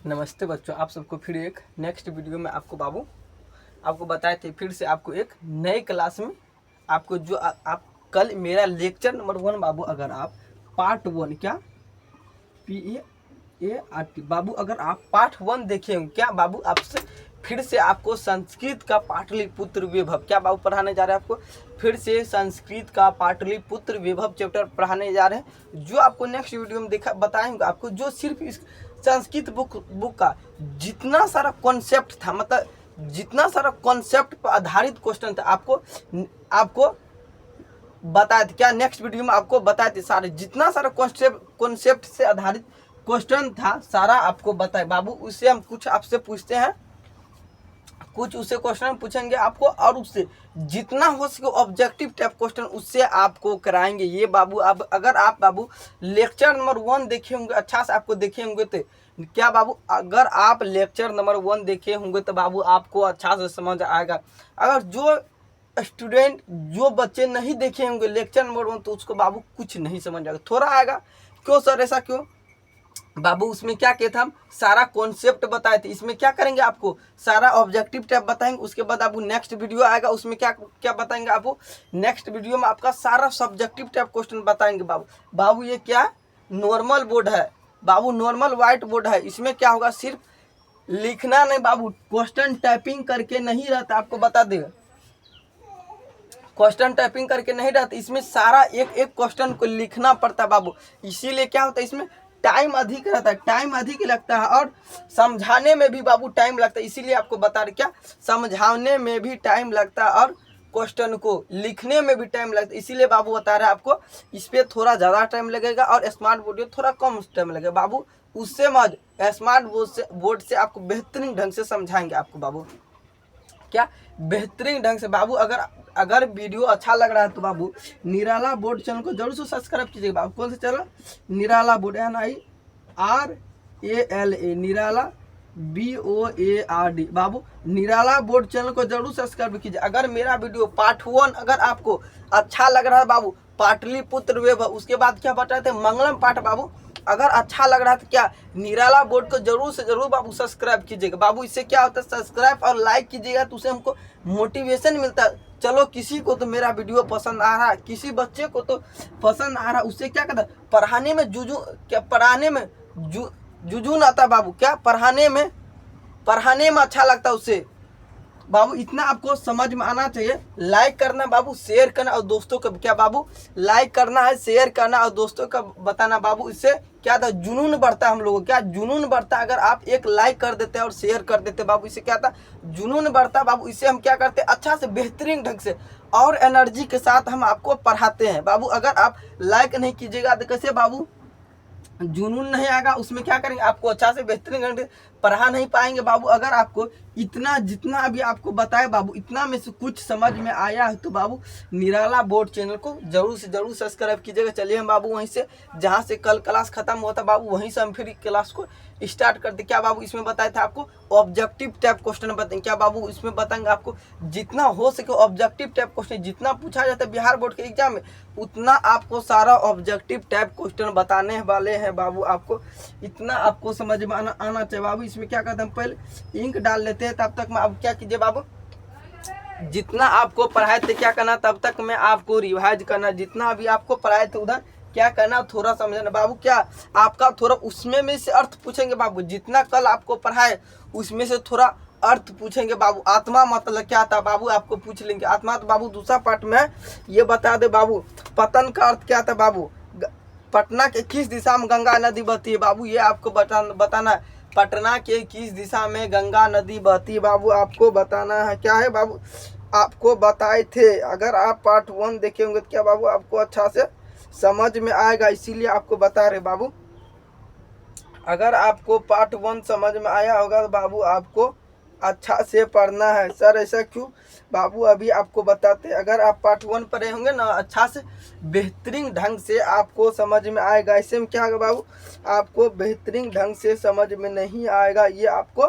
नमस्ते बच्चों, आप सबको फिर एक नेक्स्ट वीडियो में आपको बताए थे। फिर से आपको एक नए क्लास में आपको जो आप कल मेरा लेक्चर नंबर 1 बाबू, अगर आप पार्ट 1 क्या PAART बाबू, अगर आप पार्ट 1 देखे होंगे क्या बाबू, आपसे फिर से आपको संस्कृत का पाटलिपुत्र विभव क्या बाबू पढ़ाने जा रहे हैं। आपको फिर से संस्कृत का पाटलिपुत्र विभव चैप्टर पढ़ाने जा रहे हैं, जो आपको नेक्स्ट वीडियो में बताएंगे आपको, जो सिर्फ इस संस्कृत बुक का जितना सारा कॉन्सेप्ट था, मतलब जितना सारा कॉन्सेप्ट पर आधारित क्वेश्चन था, आपको बताए थे क्या नेक्स्ट वीडियो में आपको बताए थे। सारे जितना सारा कॉन्सेप्ट से आधारित क्वेश्चन था सारा आपको बताए बाबू। उससे हम कुछ आपसे पूछते हैं, कुछ उससे क्वेश्चन पूछेंगे आपको, और उससे जितना हो सके ऑब्जेक्टिव टाइप क्वेश्चन उससे आपको कराएंगे ये बाबू। अब अगर आप बाबू लेक्चर नंबर 1 देखे होंगे, अच्छा से आपको देखे होंगे तो क्या बाबू, अगर आप लेक्चर नंबर 1 देखे होंगे तो बाबू आपको अच्छा से समझ आएगा। अगर जो स्टूडेंट जो बच्चे नहीं देखे होंगे लेक्चर नंबर 1 तो उसको बाबू कुछ नहीं समझ आएगा, थोड़ा आएगा। क्यों सर, ऐसा क्यों बाबू? उसमें क्या किया था, हम सारा कॉन्सेप्ट बताए थे। इसमें क्या करेंगे, आपको सारा ऑब्जेक्टिव टाइप बताएंगे। उसके बाद आपको नेक्स्ट वीडियो आएगा, उसमें क्या क्या बताएंगे आपको, नेक्स्ट वीडियो में आपका सारा सब्जेक्टिव टाइप क्वेश्चन बताएंगे बाबू। बाबू ये क्या नॉर्मल बोर्ड है बाबू, नॉर्मल व्हाइट बोर्ड है। इसमें क्या होगा, सिर्फ लिखना नहीं बाबू, क्वेश्चन टाइपिंग करके नहीं रहता, आपको बता देगा। क्वेश्चन टाइपिंग करके नहीं रहता, इसमें सारा एक एक क्वेश्चन को लिखना पड़ता है बाबू। इसीलिए क्या होता है, इसमें टाइम अधिक रहता है, टाइम अधिक लगता है, और समझाने में भी बाबू टाइम लगता है। इसीलिए आपको बता रहे क्या, समझाने में भी टाइम लगता है और क्वेश्चन को लिखने में भी टाइम लगता है। इसीलिए बाबू बता रहे हैं आपको, इस पर थोड़ा ज़्यादा टाइम लगेगा और स्मार्ट बोर्ड में थोड़ा कम टाइम लगेगा बाबू। उससे मज स्मार्ट बोर्ड से आपको बेहतरीन ढंग से समझाएंगे आपको बाबू, क्या बेहतरीन ढंग से बाबू। अगर वीडियो अच्छा लग रहा है तो बाबू निराला बोर्ड चैनल को जरूर से सब्सक्राइब कीजिएगा बाबू। कौन सा चैनल? निराला बोर्ड, NIRALA, निराला BOARD बाबू। निराला बोर्ड चैनल को जरूर सब्सक्राइब कीजिए। अगर मेरा वीडियो पार्ट 1 अगर आपको अच्छा लग रहा है बाबू, पाटलिपुत्र वेब, उसके बाद क्या बताए थे, मंगलम पाठ बाबू, अगर अच्छा लग रहा है तो क्या निराला बोर्ड को जरूर से जरूर बाबू सब्सक्राइब कीजिएगा बाबू। इससे क्या होता है, सब्सक्राइब और लाइक कीजिएगा तो उससे हमको मोटिवेशन मिलता है। चलो किसी को तो मेरा वीडियो पसंद आ रहा है, किसी बच्चे को तो पसंद आ रहा है, उससे क्या करता है, पढ़ाने में पढ़ाने में जुजून आता है बाबू। क्या पढ़ाने में अच्छा लगता है उससे बाबू। इतना आपको समझ में आना चाहिए। लाइक करना बाबू, शेयर करना, और दोस्तों को क्या बाबू, लाइक करना है, शेयर करना और दोस्तों का बताना बाबू। इससे क्या था, जुनून बढ़ता है हम लोगों, क्या जुनून बढ़ता है। अगर आप एक लाइक कर देते हैं और शेयर कर देते बाबू, इससे क्या था, जुनून बढ़ता है बाबू। इससे हम क्या करते हैं, अच्छा से बेहतरीन ढंग से और एनर्जी के साथ हम आपको पढ़ाते हैं बाबू। अगर आप लाइक नहीं कीजिएगा तो कैसे बाबू, जुनून नहीं आएगा, उसमें क्या करेंगे, आपको अच्छा से बेहतरीन ढंग से पढ़ा नहीं पाएंगे बाबू। अगर आपको इतना जितना अभी आपको बताए बाबू, इतना में से कुछ समझ में आया है तो बाबू निराला बोर्ड चैनल को जरूर से जरूर सब्सक्राइब कीजिएगा। चलिए हम बाबू वहीं से, जहाँ से कल क्लास खत्म हुआ था बाबू, वहीं से हम फिर क्लास को स्टार्ट करते। क्या बाबू, इसमें बताया था आपको ऑब्जेक्टिव टाइप क्वेश्चन बताएंगे। क्या बाबू, इसमें बताएंगे आपको जितना हो सके ऑब्जेक्टिव टाइप क्वेश्चन, जितना पूछा जाता है बिहार बोर्ड के एग्जाम में, उतना आपको सारा ऑब्जेक्टिव टाइप क्वेश्चन बताने वाले हैं बाबू। आपको इतना आपको समझ में आना चाहिए बाबू। इसमें क्या करते हैं, पहले इंक डाल लेते हैं, तब तक में आप क्या कीजिए बाबू, जितना आपको पढ़ाए थे क्या करना, तब तक में आपको रिवाइज करना। जितना अभी आपको पढ़ाए थे उधर क्या करना, थोड़ा समझना बाबू। क्या आपका थोड़ा उसमें में से अर्थ पूछेंगे बाबू, जितना कल आपको पढ़ाए उसमें से थोड़ा अर्थ पूछेंगे बाबू। आत्मा मतलब क्या था बाबू, आपको पूछ लेंगे। आत्मा तो बाबू दूसरा पार्ट में ये बता दे बाबू। पतन का अर्थ क्या था बाबू, पटना के किस दिशा में गंगा नदी बहती है बाबू, ये आपको बताना है। पटना के किस दिशा में गंगा नदी बहती है बाबू, आपको बताना है। क्या है बाबू, आपको बताए थे। अगर आप पार्ट 1 देखे होंगे तो क्या बाबू आपको अच्छा से समझ में आएगा, इसीलिए आपको बता रहे बाबू। अगर आपको पार्ट 1 समझ में आया होगा तो बाबू आपको अच्छा से पढ़ना है। सर ऐसा क्यों बाबू, अभी आपको बताते। अगर आप पार्ट 1 पढ़े होंगे ना अच्छा से बेहतरीन ढंग से आपको समझ में आएगा। ऐसे में क्या होगा बाबू, आपको बेहतरीन ढंग से समझ में नहीं आएगा, ये आपको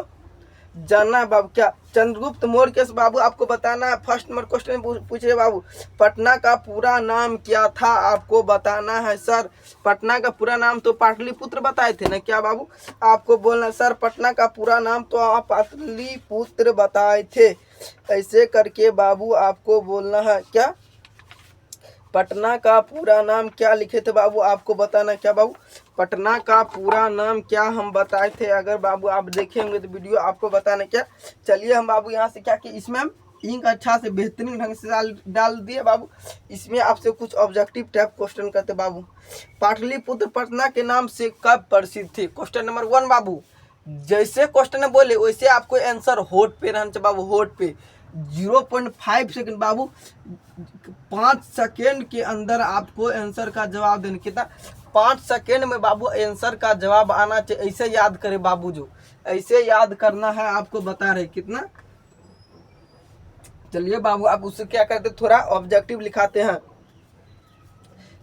जानना है बाबू क्या चंद्रगुप्त मौर्य के बाबू आपको बताना है। फर्स्ट नंबर क्वेश्चन पूछे बाबू, पटना का पूरा नाम क्या था आपको बताना है। सर पटना का पूरा नाम तो पाटलिपुत्र बताए थे ना क्या बाबू, आपको बोलना सर पटना का पूरा नाम तो आप पाटलिपुत्र बताए थे। ऐसे करके बाबू आपको बोलना है क्या, पटना का पूरा नाम क्या लिखे थे बाबू, आपको बताना क्या बाबू, पटना का पूरा नाम क्या हम बताए थे। अगर बाबू आप देखे होंगे तो वीडियो, आपको बताना क्या। चलिए हम बाबू यहाँ से क्या कि इसमें हम इंक अच्छा से बेहतरीन ढंग से डाल दिए बाबू। इसमें आपसे कुछ ऑब्जेक्टिव टाइप क्वेश्चन करते बाबू। पाटलिपुत्र पटना के नाम से कब प्रसिद्ध थे। क्वेश्चन नंबर 1 बाबू, जैसे क्वेश्चन बोले वैसे आपको आंसर होट पे रहना चाहिए बाबू, होट पे 0.5 सेकंड बाबू, 5 सेकेंड के अंदर आपको आंसर का जवाब देना। कितना 5 सेकेंड में बाबू आंसर का जवाब आना चाहिए। ऐसे याद करे बाबू, जो ऐसे याद करना है आपको बता रहे कितना। चलिए बाबू आप उससे क्या करते, थोड़ा ऑब्जेक्टिव लिखाते हैं।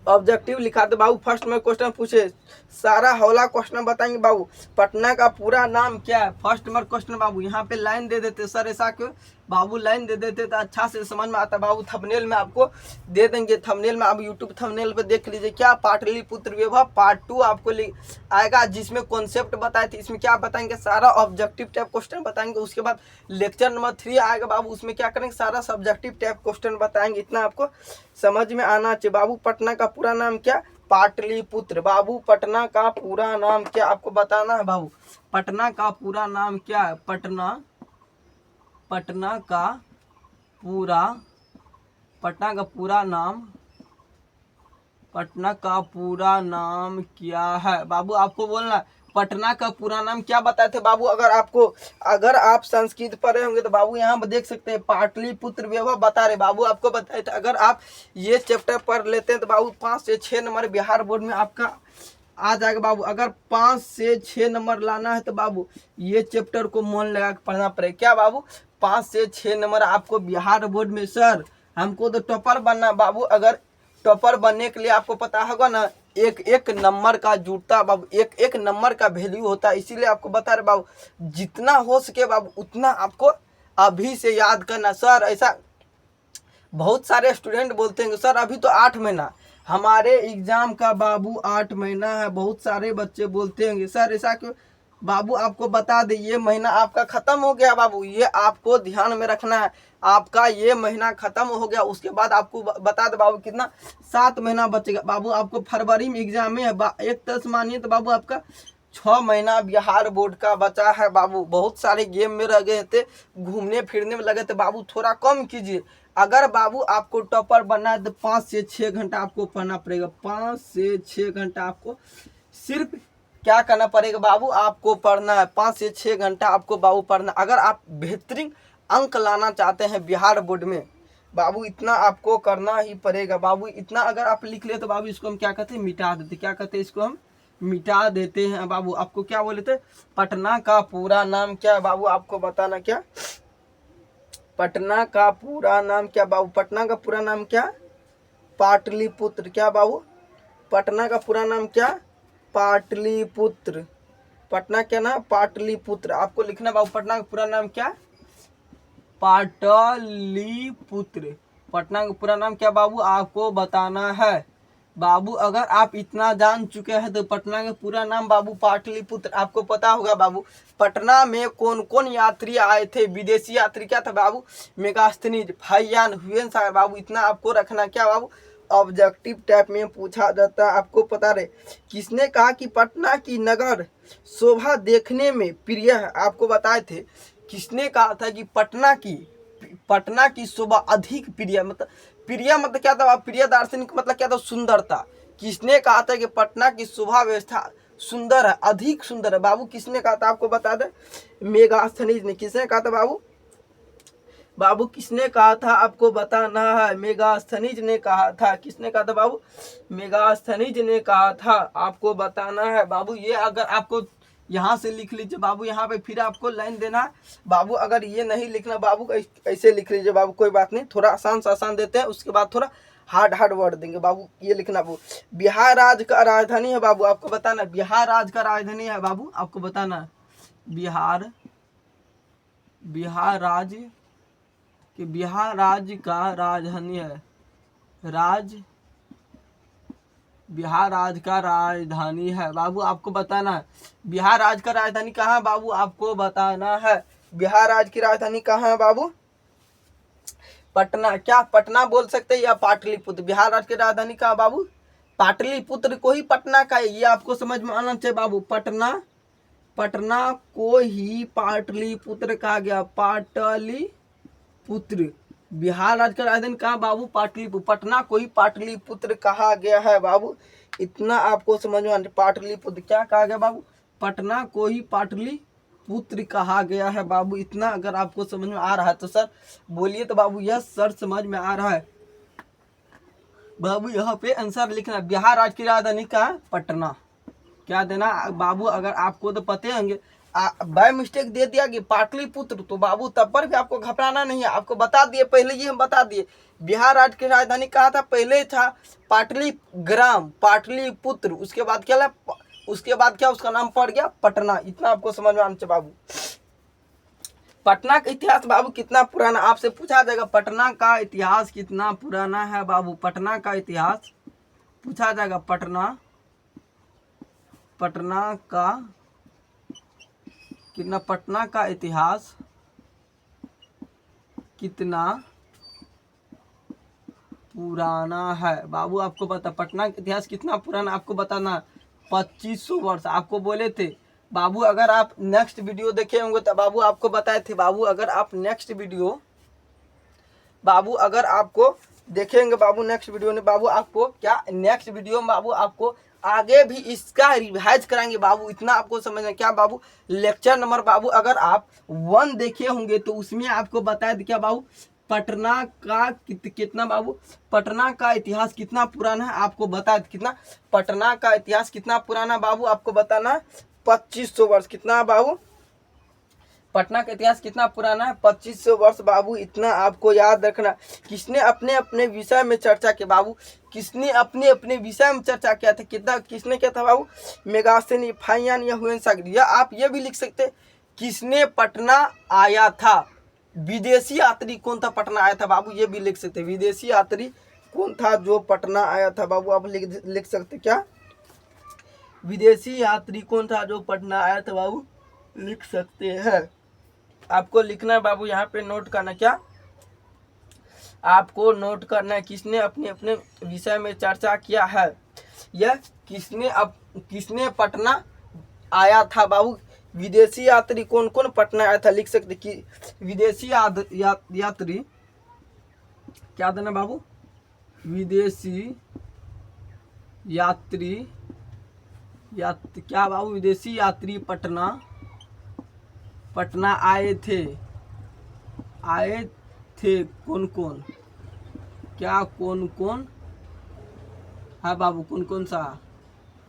ऑब्जेक्टिव लिखाते बाबू। फर्स्ट में क्वेश्चन पूछे, सारा हौला क्वेश्चन बताएंगे बाबू। पटना का पूरा नाम क्या है। फर्स्ट नंबर क्वेश्चन बाबू, यहाँ पे लाइन दे देते सर, ऐसा क्यों बाबू, लाइन दे देते तो अच्छा से समझ में आता बाबू। थंबनेल में आपको दे देंगे, थंबनेल में आप यूट्यूब थंबनेल पे देख लीजिए क्या, पाटलिपुत्र वैभव पार्ट 2 आपको आएगा, जिसमें कॉन्सेप्ट बताए थे। इसमें क्या बताएंगे, सारा ऑब्जेक्टिव टाइप क्वेश्चन बताएंगे। उसके बाद लेक्चर नंबर 3 आएगा बाबू, उसमें क्या करेंगे, सारा सब्जेक्टिव टाइप क्वेश्चन बताएंगे। इतना आपको समझ में आना चाहिए बाबू। पटना का पूरा नाम क्या, पाटलिपुत्र बाबू। पटना का पूरा नाम क्या आपको बताना है बाबू, पटना का पूरा नाम क्या है। पटना का पूरा, पटना का पूरा नाम, पटना का पूरा नाम क्या है बाबू, आपको बोलना है पटना का पूरा नाम क्या बताए थे बाबू। अगर आप संस्कृत पढ़े होंगे तो बाबू यहाँ देख सकते हैं पाटलिपुत्र वैभव बता रहे बाबू, आपको बताए थे। अगर आप ये चैप्टर पढ़ लेते हैं तो बाबू 5 से 6 नंबर बिहार बोर्ड में आपका आ जाएगा बाबू। अगर 5 से 6 नंबर लाना है तो बाबू ये चैप्टर को मन लगा के पढ़ना पड़ेगा क्या बाबू। 5 से 6 नंबर आपको बिहार बोर्ड में। सर हमको तो टॉपर बनना बाबू, अगर टॉपर बनने के लिए आपको पता होगा ना, एक एक नंबर का जुड़ता बाबू, एक एक नंबर का वैल्यू होता है। इसीलिए आपको बता रहे बाबू, जितना हो सके बाबू उतना आपको अभी से याद करना। सर ऐसा बहुत सारे स्टूडेंट बोलते हैं सर अभी तो 8 महीना हमारे एग्जाम का बाबू, 8 महीना है। बहुत सारे बच्चे बोलते होंगे सर ऐसा क्यों बाबू, आपको बता दे ये महीना आपका खत्म हो गया बाबू, ये आपको ध्यान में रखना है। आपका ये महीना खत्म हो गया, उसके बाद आपको बता दे बाबू कितना 7 महीना बचेगा बाबू। आपको फरवरी में एग्जाम में है, एक तरह से मानिए तो बाबू आपका 6 महीना बिहार बोर्ड का बचा है बाबू। बहुत सारे गेम में रह गए थे, घूमने फिरने में लगे थे बाबू, थोड़ा कम कीजिए। अगर बाबू आपको टॉपर बनना है तो 5 से 6 घंटा आपको पढ़ना पड़ेगा। 5 से 6 घंटा आपको सिर्फ क्या करना पड़ेगा बाबू, आपको पढ़ना है। 5 से 6 घंटा आपको बाबू पढ़ना। अगर आप बेहतरीन अंक लाना चाहते हैं बिहार बोर्ड में बाबू, इतना आपको करना ही पड़ेगा बाबू। इतना अगर आप लिख ले तो बाबू इसको हम क्या कहते हैं, मिटा देते। क्या कहते हैं इसको, हम मिटा देते हैं बाबू। आपको क्या बोले थे, पटना का पूरा नाम क्या है बाबू, आपको बताना क्या, पटना का पूरा नाम क्या बाबू। पटना का पूरा नाम क्या, पाटलिपुत्र। क्या बाबू, पटना का पूरा नाम क्या, पाटलिपुत्र। पटना क्या नाम, पाटलिपुत्र। आपको लिखना बाबू पटना का पूरा नाम क्या, पाटलिपुत्र। पटना का पूरा नाम क्या बाबू, आपको बताना है बाबू। अगर आप इतना जान चुके हैं तो पटना का पूरा नाम बाबू पाटलिपुत्र। आपको पता होगा बाबू पटना में कौन कौन यात्री आए थे, विदेशी यात्री क्या था बाबू, मेगास्थनीज, फाहियान, हुसैन सागर बाबू। इतना आपको रखना क्या बाबू, ऑब्जेक्टिव टाइप में पूछा जाता है। आपको पता रहे किसने कहा कि पटना की नगर शोभा देखने में प्रिय है, आपको बताए थे। किसने कहा था कि पटना की शोभा अधिक प्रिय, मतलब प्रिय मतलब क्या था, प्रिय दार्शनिक मतलब क्या था, सुंदरता। किसने कहा था कि पटना की शोभा व्यवस्था सुंदर है, अधिक सुंदर है बाबू, किसने कहा था आपको बता दे, मेगास्थनीज ने। किसने कहा था बाबू, बाबू किसने कहा था आपको बताना है, मेगास्थनीज ने कहा था। किसने कहा था बाबू, मेगास्थनीज ने कहा था, आपको बताना है बाबू। ये अगर आपको यहाँ से लिख लीजिए बाबू, यहाँ पे फिर आपको लाइन देना है बाबू। अगर ये नहीं लिखना बाबू ऐसे लिख लीजिए बाबू, कोई बात नहीं, थोड़ा आसान से आसान देते हैं, उसके बाद थोड़ा हार्ड वर्ड देंगे बाबू। ये लिखना बाबू, बिहार राज्य का राजधानी है बाबू, आपको बताना बिहार राज्य का राजधानी है बाबू, आपको बताना बिहार बिहार राज्य कि बिहार राज्य का राजधानी है, बिहार राज्य का राजधानी है। बाबू आपको बताना है बिहार राज्य का राजधानी कहाँ है, बाबू आपको बताना है बिहार राज्य की राजधानी कहाँ है बाबू। पटना, क्या पटना बोल सकते हैं या पाटलिपुत्र। बिहार राज्य की राजधानी कहाँ बाबू, पाटलिपुत्र को ही पटना का है, ये आपको समझ में आना चाहिए बाबू। पटना को ही पाटलिपुत्र कहा गया, पाटलिपुत्र। बिहार राज्य का राजधानी कहाँ बाबू, पाटलिपुत्र। पटना को ही पाटलिपुत्र कहा गया है बाबू, इतना आपको समझ में आना। पाटलिपुत्र क्या कहा गया बाबू, पटना को ही पाटलिपुत्र कहा गया है बाबू, इतना अगर आपको समझ में आ रहा है तो सर बोलिए तो बाबू यस सर समझ में आ रहा है। बाबू यहाँ पे आंसर लिखना, बिहार राज्य की राजधानी कहाँ है, पटना। क्या देना बाबू, अगर आपको तो पते होंगे, बाय मिस्टेक दे दिया कि पाटलिपुत्र, तो बाबू तब पर भी आपको घबराना नहीं है, आपको बता दिए पहले ही हम बता दिए। बिहार राज्य की राजधानी कहाँ था, पहले था पाटलिपुत्र, उसके बाद क्या उसका नाम पड़ गया पटना, इतना आपको समझ में आना चाहिए बाबू। पटना का इतिहास बाबू कितना पुराना, आपसे पूछा जाएगा पटना का इतिहास कितना पुराना है बाबू। पटना का इतिहास पूछा जाएगा, पटना का कितना, पटना का इतिहास कितना पुराना है बाबू आपको बता। पटना का इतिहास कितना पुराना आपको बताना है, 2500 वर्ष आपको बोले थे बाबू। अगर आप नेक्स्ट वीडियो देखे होंगे तो बाबू आपको बताए थे बाबू, अगर आप नेक्स्ट वीडियो बाबू अगर आपको देखेंगे बाबू नेक्स्ट वीडियो में बाबू, आपको क्या नेक्स्ट वीडियो में बाबू आपको आगे भी इसका रिवाइज कराएंगे बाबू, इतना आपको समझना। क्या बाबू लेक्चर नंबर बाबू अगर आप 1 देखे होंगे तो उसमें आपको बताया था क्या बाबू, पटना का कितना बाबू, पटना का इतिहास कितना पुराना है आपको बताया, कितना पटना का इतिहास कितना पुराना बाबू आपको बताना 2500 वर्ष। कितना बाबू, पटना का इतिहास कितना पुराना है, 2500 वर्ष बाबू, इतना आपको याद रखना। किसने अपने अपने विषय में चर्चा की बाबू, किसने अपने अपने विषय में चर्चा किया था, कितना किसने किया था बाबू, मेगास्थनी, फाहियान या हुसैन सागर। या आप ये भी लिख सकते किसने पटना आया था, विदेशी यात्री कौन था पटना आया था बाबू, ये भी लिख सकते विदेशी यात्री कौन था जो पटना आया था बाबू, आप लिख सकते क्या, विदेशी यात्री कौन था जो पटना आया था बाबू, लिख सकते हैं। आपको लिखना है बाबू, यहाँ पे नोट करना, क्या आपको नोट करना है, किसने अपने अपने विषय में चर्चा किया है, यह किसने पटना आया था बाबू, विदेशी यात्री कौन कौन पटना आया था, लिख सकते कि विदेशी यात्री क्या देना बाबू, विदेशी यात्री क्या बाबू, विदेशी यात्री पटना आए थे कौन कौन, क्या कौन कौन है बाबू, कौन कौन सा,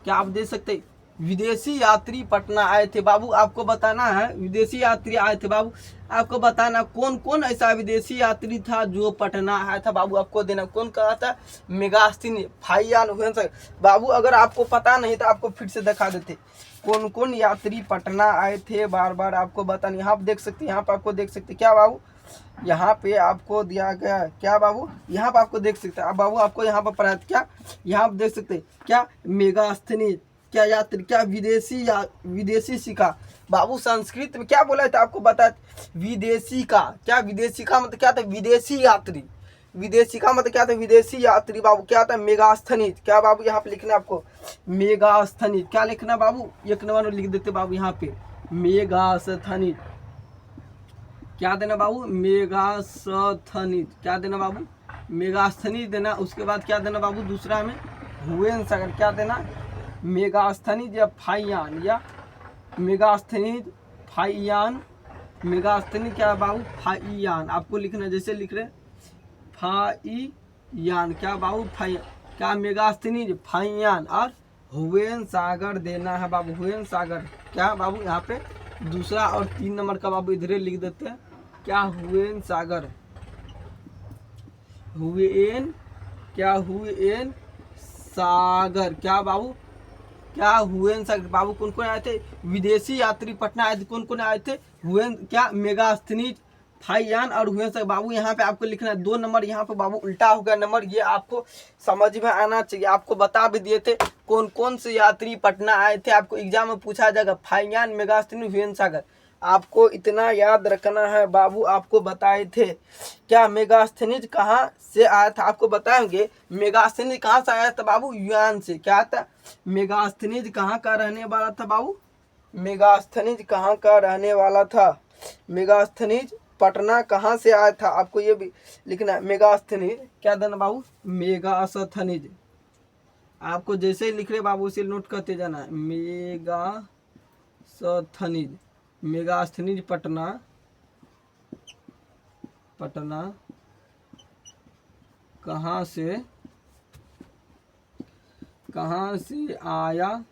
क्या आप दे सकते विदेशी यात्री पटना आए थे बाबू, आपको बताना है विदेशी यात्री आए थे बाबू, आपको बताना कौन कौन ऐसा विदेशी यात्री था जो पटना आया था बाबू, आपको देना कौन कहा था, मेगास्थनी, फाहियान, हुसैन सागर बाबू। अगर आपको पता नहीं तो आपको फिर से दिखा देते कौन कौन यात्री पटना आए थे, बार बार आपको बताना। यहाँ आप देख सकते, यहाँ पर आपको देख सकते क्या बाबू, यहाँ पे आपको दिया गया है क्या बाबू, यहाँ पर आपको देख सकते अब बाबू आपको यहाँ पर पढ़ा क्या, यहाँ आप देख सकते क्या मेगास्थनी, क्या यात्री, क्या विदेशी सिक्का बाबू, संस्कृत में क्या बोला था आपको बता, विदेशी का, क्या विदेशी का मतलब क्या था, विदेशी यात्री, विदेशी का मतलब क्या था, विदेशी यात्री बाबू, क्या था मेगास्थनी, क्या बाबू यहाँ पे लिखना आपको मेगास्थनी, क्या लिखना बाबू, एक नंबर लिख देते बाबू यहाँ पे मेगास्थनी, क्या देना बाबू, मेगास्थनी, क्या देना बाबू, मेगास्थनी देना। उसके बाद क्या देना बाबू, दूसरा में हुसैन सागर, क्या देना मेगास्थनी या फाहियान, या मेगास्थनी फाहियान, मेगास्थनी क्या बाबू, फाहियान आपको लिखना, जैसे लिख रहे फाहियान, क्या बाबू क्या मेगास्थनी फाहियान, और हुसैन सागर देना है बाबू, हुसैन सागर क्या बाबू, यहाँ पे दूसरा और 3 नंबर का बाबू इधर लिख देते हैं क्या, हुसैन सागर, हुसैन सागर क्या बाबू, क्या हुएन सागर बाबू कौन कौन आए थे? विदेशी यात्री पटना आए थे, कौन कौन आए थे? हुएन क्या मेगास्थनीज, फाइयान और हुएन सागर। बाबू यहाँ पे आपको लिखना है 2 नंबर, यहाँ पे बाबू उल्टा हो गया नंबर, ये आपको समझ में आना चाहिए। आपको बता भी दिए थे कौन कौन से यात्री पटना आए थे, आपको एग्जाम में पूछा जाएगा फाइयान, मेगास्थनीज, हुएन सागर, आपको इतना याद रखना है। बाबू आपको बताए थे क्या मेगास्थनीज कहाँ से आया था, आपको बताएंगे मेगास्थनीज कहाँ से आया था बाबू? यूनान से। क्या था? मेगास्थनीज कहाँ का रहने वाला था बाबू? मेगास्थनीज कहाँ का रहने वाला था? मेगास्थनीज पटना कहाँ से आया था, आपको ये भी लिखना है। मेगास्थनीज क्या देना बाबू? मेगास्थनीज। आपको जैसे ही लिख रहे बाबू उसे नोट करते जाना है। मेगास्थनीज, मेगास्थनीज पटना, पटना कहाँ से आया,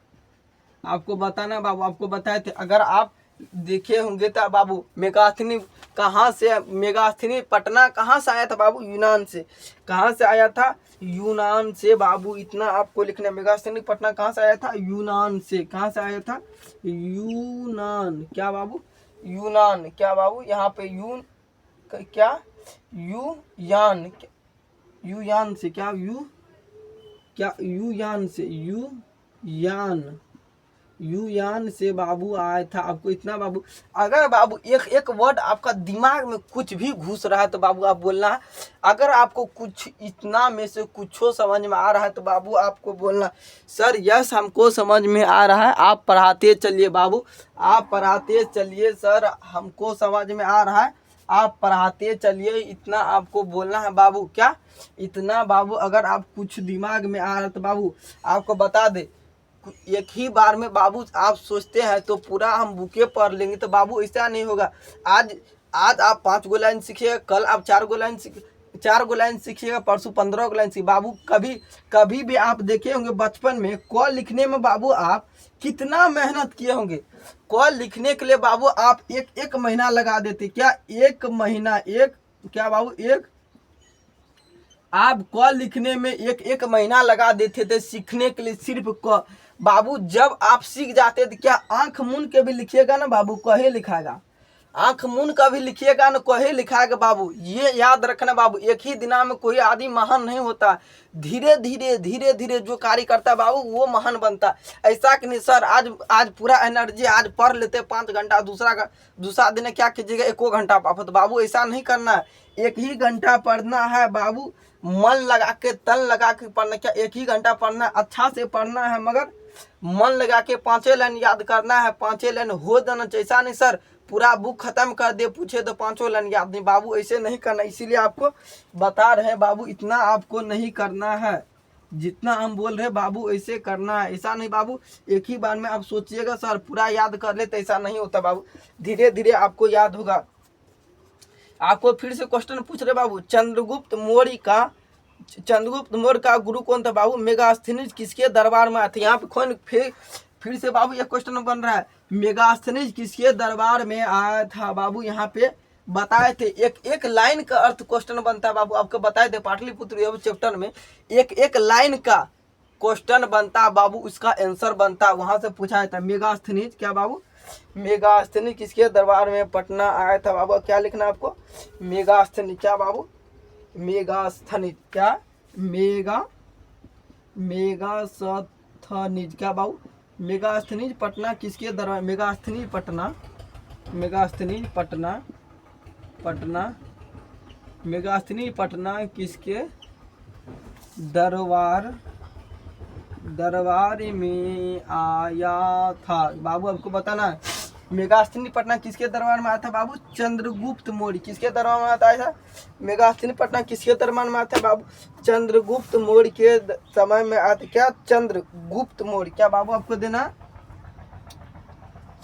आपको बताना बाबू। आपको बताए थे, अगर आप देखे होंगे तो बाबू मेगास्थनीज कहाँ से, मेगास्थनीज पटना कहाँ से आया था बाबू? यूनान से। कहाँ से आया था? यूनान से। बाबू इतना आपको लिखना है, मेगास्थनीज पटना कहाँ से आया था? यूनान से। कहाँ से आया था? यूनान। क्या बाबू? यूनान। क्या बाबू? यहाँ पे यून क्या? यूयान, यूयान से। क्या यूयान से, यूयान से बाबू आया था। आपको इतना बाबू, अगर बाबू एक एक वर्ड आपका दिमाग में कुछ भी घुस रहा है तो बाबू आप बोलना है। अगर आपको कुछ इतना में से कुछ समझ में आ रहा है तो बाबू आपको बोलना सर यस हमको समझ में आ रहा है, आप पढ़ाते चलिए बाबू, आप पढ़ाते चलिए सर, हमको समझ में आ रहा है, आप पढ़ाते चलिए। इतना आपको बोलना है बाबू। क्या इतना बाबू? अगर आप कुछ दिमाग में आ रहा है तो बाबू आपको बता दे, एक ही बार में बाबू आप सोचते हैं तो पूरा हम बुके पढ़ लेंगे, तो बाबू ऐसा नहीं होगा। आज आप 5 गो लाइन सीखिएगा, कल आप 4 गो लाइन सीखिएगा, परसों 15 गो लाइन सीखिए। बाबू कभी भी आप देखे होंगे बचपन में क लिखने में बाबू आप कितना मेहनत किए होंगे। क लिखने के लिए बाबू आप एक महीना लगा देते। क्या? एक महीना, क्या बाबू? आप क लिखने में एक महीना लगा देते थे सीखने के लिए, सिर्फ क। बाबू जब आप सीख जाते थे, क्या आंख मूंद के भी लिखिएगा ना बाबू, कहे लिखाएगा। आंख मूंद का भी लिखिएगा ना, कहे लिखाएगा बाबू। ये याद रखना बाबू, एक ही दिन में कोई आदमी महान नहीं होता, धीरे धीरे जो कार्य करता है बाबू वो महान बनता। ऐसा कि नहीं सर आज पूरा एनर्जी आज पढ़ लेते 5 घंटा, दूसरा दिन क्या कीजिएगा 1 घंटा पापा, तो बाबू ऐसा नहीं करना है। एक ही घंटा पढ़ना है बाबू, मन लगा के तन लगा के पढ़ना। क्या एक ही घंटा पढ़ना है? अच्छा से पढ़ना है, मगर मन लगा के 5 लाइन याद करना है, 5 लाइन हो जाना चाहिए। ऐसा नहीं सर पूरा बुक खत्म कर दे पूछे तो 5 लाइन याद नहीं, बाबू ऐसे नहीं करना। इसीलिए आपको बता रहे हैं बाबू, इतना आपको नहीं करना है, जितना हम बोल रहे बाबू ऐसे करना है। ऐसा नहीं बाबू एक ही बार में आप सोचिएगा सर पूरा याद कर ले, तो ऐसा नहीं होता बाबू, धीरे धीरे आपको याद होगा। आपको फिर से क्वेश्चन पूछ रहे बाबू, चंद्रगुप्त मौर्य का गुरु कौन था बाबू? मेगास्थनीज किसके दरबार में आए थे? यहाँ पे फिर से बाबू ये क्वेश्चन बन रहा है, मेगास्थनीज किसके दरबार में आया था बाबू? यहाँ पे बताए थे, एक लाइन का अर्थ क्वेश्चन बनता है बाबू। आपको बताए थे पाटलिपुत्र चैप्टर में एक लाइन का क्वेश्चन बनता बाबू, उसका आंसर बनता, वहां से पूछा जाता। मेगास्थनीज क्या बाबू? मेगास्थनीज किसके दरबार में पटना आया था बाबू? क्या लिखना है आपको? मेगास्थनीज। क्या बाबू? मेगास्थनीज। क्या? मेगास्थनीज। क्या बाबू? मेगास्थनीज पटना किसके दरबार? मेगास्थनीज पटना मेगास्थनीज पटना किसके दरबार में आया था बाबू? आपको बताना है मेगास्थनीज पटना किसके दरबार में आया था बाबू? चंद्रगुप्त मौर्य। किसके दरबार में आता है? मेगास्थनीज पटना किसके दरबार में आता है बाबू? चंद्रगुप्त मौर्य के समय में आता। क्या? चंद्रगुप्त मौर्य। क्या बाबू आपको देना?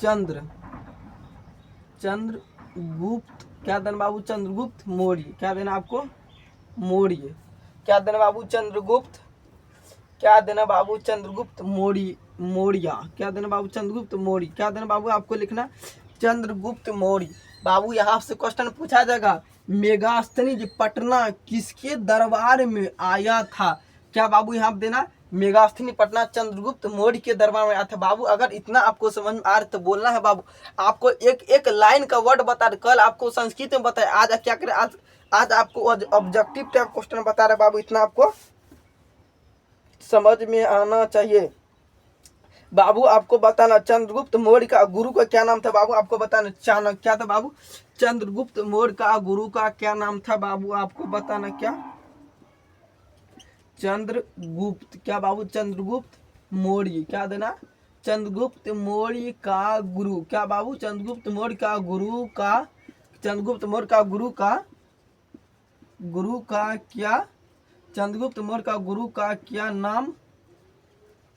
चंद्रगुप्त। क्या देना बाबू? चंद्रगुप्त मौर्य। क्या देना आपको? मौर्य। क्या देना बाबू? चंद्रगुप्त। क्या देना बाबू? चंद्रगुप्त मौर्य। क्या देना बाबू? चंद्रगुप्त मौर्य। क्या देना बाबू? आपको लिखना चंद्रगुप्त मौर्य। बाबू यहाँ से क्वेश्चन पूछा जाएगा, मेगास्थनीज पटना किसके दरबार में आया था? क्या बाबू यहाँ देना? मेगास्थनी पटना चंद्रगुप्त मौर्य के दरबार में आया था। बाबू अगर इतना आपको समझ में आ रहा तो बोलना है बाबू। आपको एक एक लाइन का वर्ड बता रहे, कल आपको संस्कृत में बताया, आज क्या करें, आज आपको ऑब्जेक्टिव टाइप क्वेश्चन बता रहे बाबू, इतना आपको समझ में आना चाहिए। बाबू आपको बताना चंद्रगुप्त मौर्य का गुरु का क्या नाम था बाबू, आपको बताना चाणक्य। क्या था बाबू? चंद्रगुप्त मौर्य का गुरु का क्या नाम था बाबू, आपको बताना क्या? चंद्रगुप्त। क्या बाबू? चंद्रगुप्त मौर्य। क्या देना? चंद्रगुप्त मौर्य का गुरु। क्या बाबू? चंद्रगुप्त मौर्य का गुरु का, चंद्रगुप्त मौर्य का गुरु का क्या, चंद्रगुप्त मौर्य का गुरु का क्या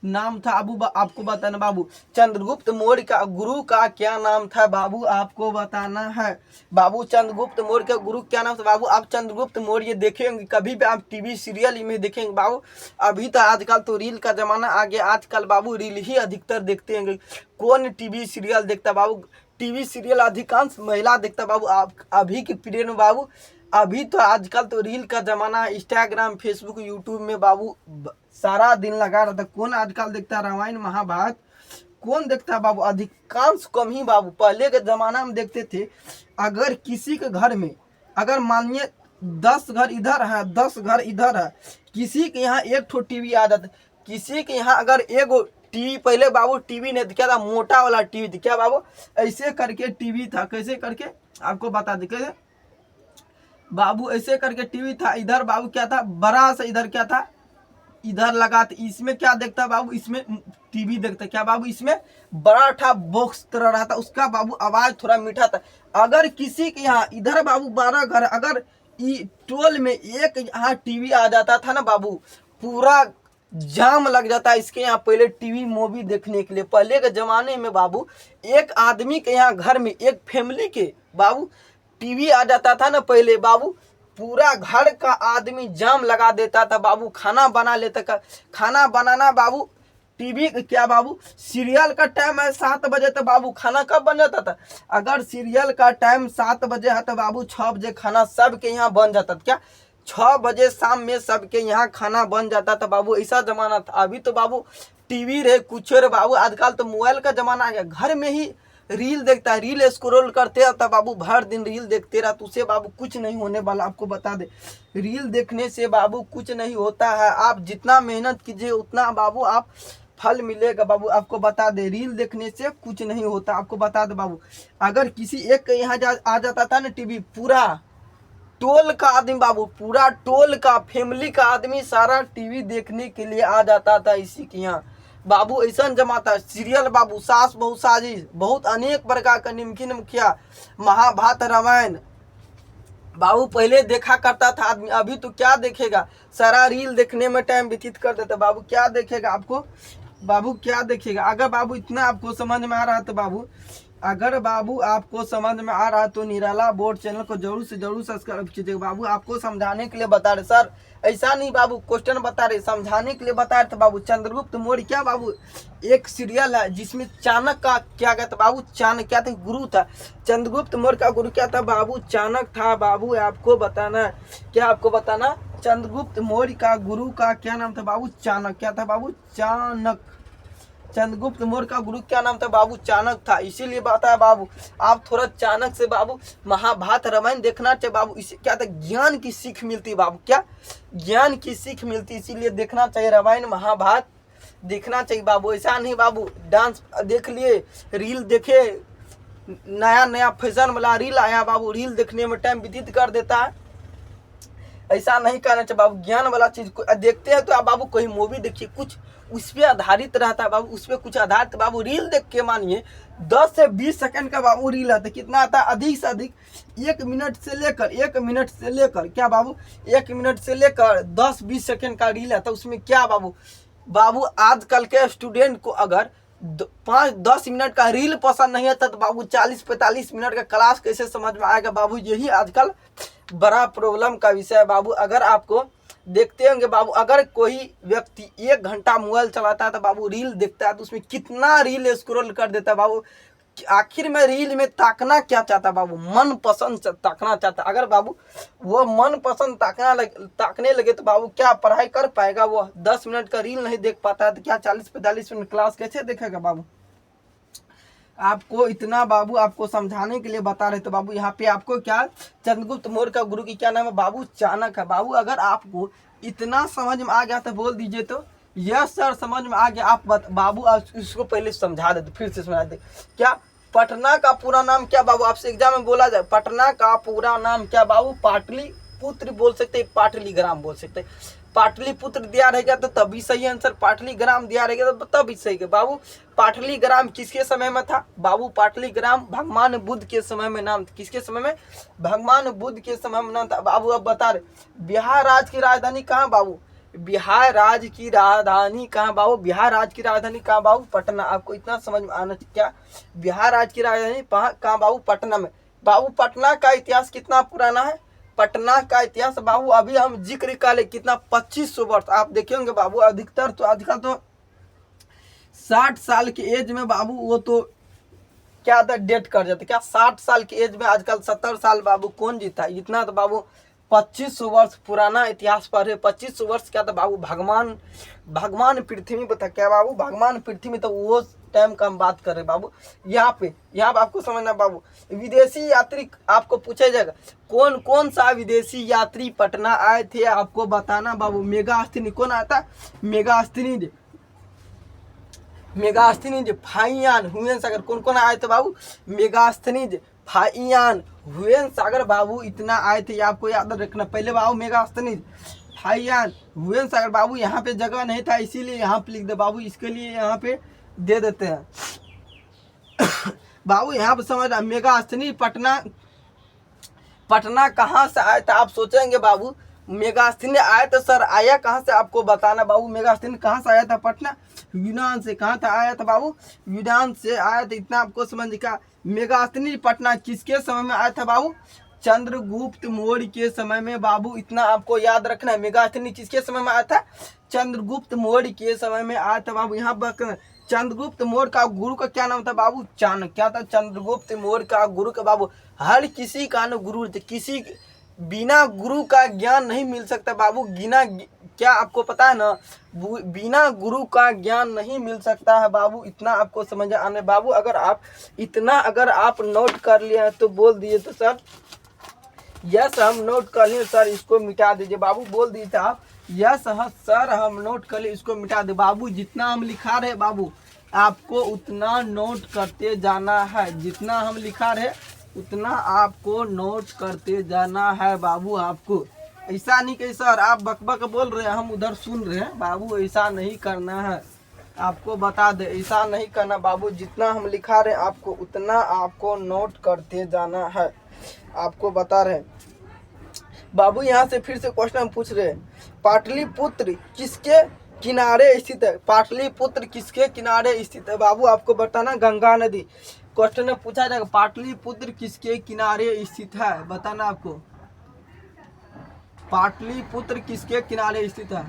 नाम था आपको बताना बाबू। चंद्रगुप्त मौर्य का गुरु का क्या नाम था बाबू, आपको बताना है बाबू। चंद्रगुप्त मौर्य का गुरु क्या नाम था बाबू। आप चंद्रगुप्त मौर्य देखेंगे कभी भी, आप टीवी सीरियल में देखेंगे बाबू। अभी तो आजकल तो रील का जमाना आ गया, आजकल बाबू रील ही अधिकतर देखते हैं। कौन टीवी सीरियल देखता बाबू? टीवी सीरियल अधिकांश महिला देखता बाबू। आप अभी के पीरियड में बाबू, अभी तो आजकल तो रील का जमाना, इंस्टाग्राम, फेसबुक, यूट्यूब में बाबू सारा दिन लगा रहता। कौन आजकल देखता रामायण महाभारत? कौन देखता है बाबू? अधिकांश कम ही बाबू। पहले के जमाना में देखते थे, अगर किसी के घर में, अगर मानिए 10 घर इधर है, 10 घर इधर है, किसी के यहाँ एक ठो टीवी आ जाता, किसी के यहाँ अगर एगो टीवी, पहले बाबू टीवी नहीं क्या था, मोटा वाला टीवी था। क्या बाबू? ऐसे करके टीवी था, कैसे करके आपको बता दे, कैसे बाबू ऐसे करके टीवी था। इधर बाबू क्या था, बड़ा सा इधर क्या था, इधर लगा था। इसमें क्या देखता बाबू, इसमें टीवी देखता। क्या बाबू? इसमें बड़ा था बॉक्स तरह रहा था, उसका बाबू आवाज थोड़ा मीठा था। अगर किसी के यहाँ इधर बाबू 12 घर, अगर टोल में एक यहाँ टीवी आ जाता था ना बाबू, पूरा जाम लग जाता है इसके यहाँ पहले टीवी मूवी देखने के लिए। पहले के जमाने में बाबू एक आदमी के यहाँ घर में, एक फैमिली के बाबू टीवी आ जाता था ना पहले बाबू, पूरा घर का आदमी जाम लगा देता था बाबू। खाना बना लेता था, खाना बनाना बाबू टीवी क्या बाबू, सीरियल का टाइम है 7 बजे, तो बाबू खाना कब बन जाता था? अगर सीरियल का टाइम 7 बजे है तो बाबू 6 बजे खाना सबके यहाँ बन जाता था। क्या 6 बजे शाम में सबके यहाँ खाना बन जाता था बाबू, ऐसा जमाना था। अभी तो बाबू टीवी रहे कुछ रहे बाबू, आजकल तो मोबाइल का जमाना आ गया। घर में ही रील देखता है, रील स्क्रॉल करते रहता बाबू, भर दिन रील देखते रहता। उससे बाबू कुछ नहीं होने वाला, आपको बता दे। रील देखने से बाबू कुछ नहीं होता है। आप जितना मेहनत कीजिए उतना बाबू आप फल मिलेगा बाबू, आपको बता दे। रील देखने से कुछ नहीं होता, आपको बता दे बाबू। अगर किसी एक के यहाँ आ जाता था ना टीवी, पूरा टोल का आदमी बाबू, पूरा टोल का फैमिली का आदमी सारा टीवी देखने के लिए आ जाता था इसी के यहाँ बाबू। ऐसा जमा था। सीरियल बाबू, सास बहू साजिश, बहुत अनेक प्रकार का, निमकी मुखिया, महाभारत, रामायण बाबू पहले देखा करता था आदमी। अभी तो क्या देखेगा, सारा रील देखने में टाइम व्यतीत कर देता बाबू। क्या देखेगा आपको बाबू, क्या देखेगा? अगर बाबू इतना आपको समझ में आ रहा है तो बाबू, अगर बाबू आपको समझ में आ रहा है तो निराला बोर्ड चैनल को जरूर से जरूर सब्सक्राइब कीजिएगा बाबू। आपको समझाने के लिए बता रहे सर, ऐसा नहीं बाबू क्वेश्चन बता रहे, समझाने के लिए बता रहे थे बाबू। चंद्रगुप्त मौर्य क्या बाबू, एक सीरियल है जिसमें चाणक्य का क्या कहता बाबू, चाणक्य क्या था, गुरु था। चंद्रगुप्त मौर्य का गुरु क्या था बाबू, चाणक्य था बाबू। आपको बताना है, क्या आपको बताना, चंद्रगुप्त मौर्य का गुरु का क्या नाम था बाबू, चाणक्य। क्या था बाबू, चाणक्य। चंद्रगुप्त मौर्य का गुरु क्या नाम था बाबू, चाणक्य था। इसीलिए बताया बाबू, आप थोड़ा चाणक्य से बाबू महाभारत रामायण देखना चाहिए बाबू। इससे क्या था, ज्ञान की सीख मिलती है बाबू। क्या ज्ञान की सीख मिलती, इसीलिए देखना चाहिए रामायण महाभारत, देखना चाहिए बाबू। ऐसा नहीं बाबू डांस देख लिए, रील देखे, नया नया फैशन वाला रील आया बाबू, रील देखने में टाइम व्यतीत कर देता है। ऐसा नहीं करना चाहिए बाबू। ज्ञान वाला चीज देखते हैं तो आप बाबू कोई मूवी देखिए, कुछ उस पर आधारित रहता है बाबू, उस पर कुछ आधारित बाबू। रील देख के मानिए 10 से 20 सेकंड का बाबू रील आता है, कितना आता है, अधिक से अधिक 1 मिनट से लेकर क्या बाबू, 1 मिनट से लेकर 10-20 सेकंड का रील आता है। उसमें क्या बाबू आजकल के स्टूडेंट को अगर 5-10 मिनट का रील पसंद नहीं आता तो बाबू 40-45 मिनट का क्लास कैसे समझ में आएगा बाबू। यही आजकल बड़ा प्रॉब्लम का विषय है बाबू। अगर आपको देखते होंगे बाबू, अगर कोई व्यक्ति 1 घंटा मोबाइल चलाता है तो बाबू रील देखता है तो उसमें कितना रील स्क्रॉल कर देता है बाबू। आखिर में रील में ताकना क्या चाहता बाबू, मन पसंद ताकना चाहता। अगर बाबू वो मन पसंद ताकने लगे तो बाबू क्या पढ़ाई कर पाएगा? वो 10 मिनट का रील नहीं देख पाता है तो क्या 40-45 मिनट क्लास कैसे देखेगा बाबू? आपको इतना बाबू आपको समझाने के लिए बता रहे तो बाबू यहाँ पे आपको क्या, चंद्रगुप्त मौर्य का गुरु की क्या नाम है बाबू? चाणक्य है। बाबू अगर आपको इतना समझ में आ गया तो बोल दीजिए तो यस सर समझ में आ गया। आप बाबू इसको पहले समझा देते, फिर से समझा दे। क्या पटना का पूरा नाम क्या बाबू? आपसे एग्जाम में बोला जाए पटना का पूरा नाम क्या बाबू? पाटलिपुत्र बोल सकते, पाटलीग्राम बोल सकते। पाटलिपुत्र दिया रहेगा तो तभी सही आंसर, पाटलीग्राम दिया रहेगा तो तभी सही है बाबू। पाटलीग्राम किसके समय में था बाबू? पाटलीग्राम भगवान बुद्ध के समय में नाम था। किसके समय में? भगवान बुद्ध के समय में नाम था बाबू। अब बता रहे बिहार राज्य की राजधानी कहाँ बाबू? बिहार राज्य की राजधानी कहाँ बाबू? बिहार राज्य की राजधानी कहाँ बाबू? पटना। आपको इतना समझ में आना चाहिए। क्या बिहार राज्य की राजधानी कहाँ बाबू? पटना में। बाबू पटना का इतिहास कितना पुराना है? पटना का इतिहास बाबू अभी हम जिक्र कर ले कितना 2500 वर्ष। आप देखेंगे बाबू अधिकतर तो आजकल तो 60 साल की एज में बाबू वो तो क्या था डेट कर जाते। क्या 60 साल की एज में आजकल 70 साल बाबू कौन जीता? इतना तो बाबू 2500 वर्ष पुराना इतिहास पढ़े। 2500 वर्ष क्या था बाबू? भगवान पृथ्वी पर था। क्या बाबू? भगवान पृथ्वी, तो वो टाइम का हम बात कर रहे बाबू। यहाँ पे आपको समझना बाबू, विदेशी यात्री आपको पूछा जाएगा कौन कौन सा विदेशी यात्री पटना आए थे, आपको बताना बाबू। मेगास्थनीज कौन आया था? मेगास्थनीज फाइयान हुसैन सागर। कौन कौन आए थे बाबू? मेगास्थनीज फाइयान हुसैन सागर बाबू इतना आए थे, आपको याद रखना। पहले बाबू मेगास्थनीज फाइयान हुसैन सागर बाबू। यहाँ पे जगह नहीं था इसीलिए यहाँ पे लिख दे बाबू, इसके लिए यहाँ पे दे देते हैं बाबू। यहाँ पे समझ रहा मेगास्थनीज पटना कहाँ से आया था? आप सोचेंगे बाबू मेगास्थनीज आया तो सर आया कहाँ से, आपको बताना बाबू। मेगास्थनीज कहाँ से आया था? पटना यूनान से। कहाँ था आया था बाबू? यूनान से आया था। इतना आपको समझ का। मेगास्थनीज पटना किसके समय में आया था बाबू? चंद्रगुप्त मौर्य के समय में बाबू। इतना आपको याद रखना है। मेगास्थनीज किसके समय में आया था? चंद्रगुप्त मौर्य के समय में आया था बाबू। यहाँ पर चंद्रगुप्त मौर्य का गुरु का क्या नाम था बाबू? चाणक्य। क्या था? चंद्रगुप्त मौर्य का गुरु का बाबू हर किसी का न गुरु थे। किसी बिना गुरु का ज्ञान नहीं मिल सकता बाबू। क्या आपको पता है ना, बिना गुरु का ज्ञान नहीं मिल सकता है बाबू। इतना आपको समझ आने बाबू। अगर आप नोट कर लिए तो बोल दिए तो सर यस हम नोट कर लिए सर, इसको मिटा दीजिए बाबू। बोल दीजिए आप यस सर हम नोट कर लिए, इसको मिटा दे बाबू। जितना हम लिखा रहे बाबू आपको उतना नोट करते जाना है। जितना हम लिखा रहे उतना आपको नोट करते जाना है बाबू। आपको ऐसा नहीं कि सर आप बकबक बोल रहे हैं हम उधर सुन रहे हैं बाबू, ऐसा नहीं करना है। आपको बता दे ऐसा नहीं करना बाबू। जितना हम लिखा रहे आपको उतना आपको नोट करते जाना है, आपको बता रहे बाबू। यहाँ से फिर से क्वेश्चन पूछ रहे हैं पाटलिपुत्र किसके किनारे स्थित है? पाटलिपुत्र किसके किनारे स्थित है बाबू? आपको बताना गंगा नदी। क्वेश्चन में पूछा जाएगा पाटलिपुत्र किसके किनारे स्थित है, बताना आपको। पाटलिपुत्र किसके किनारे स्थित है?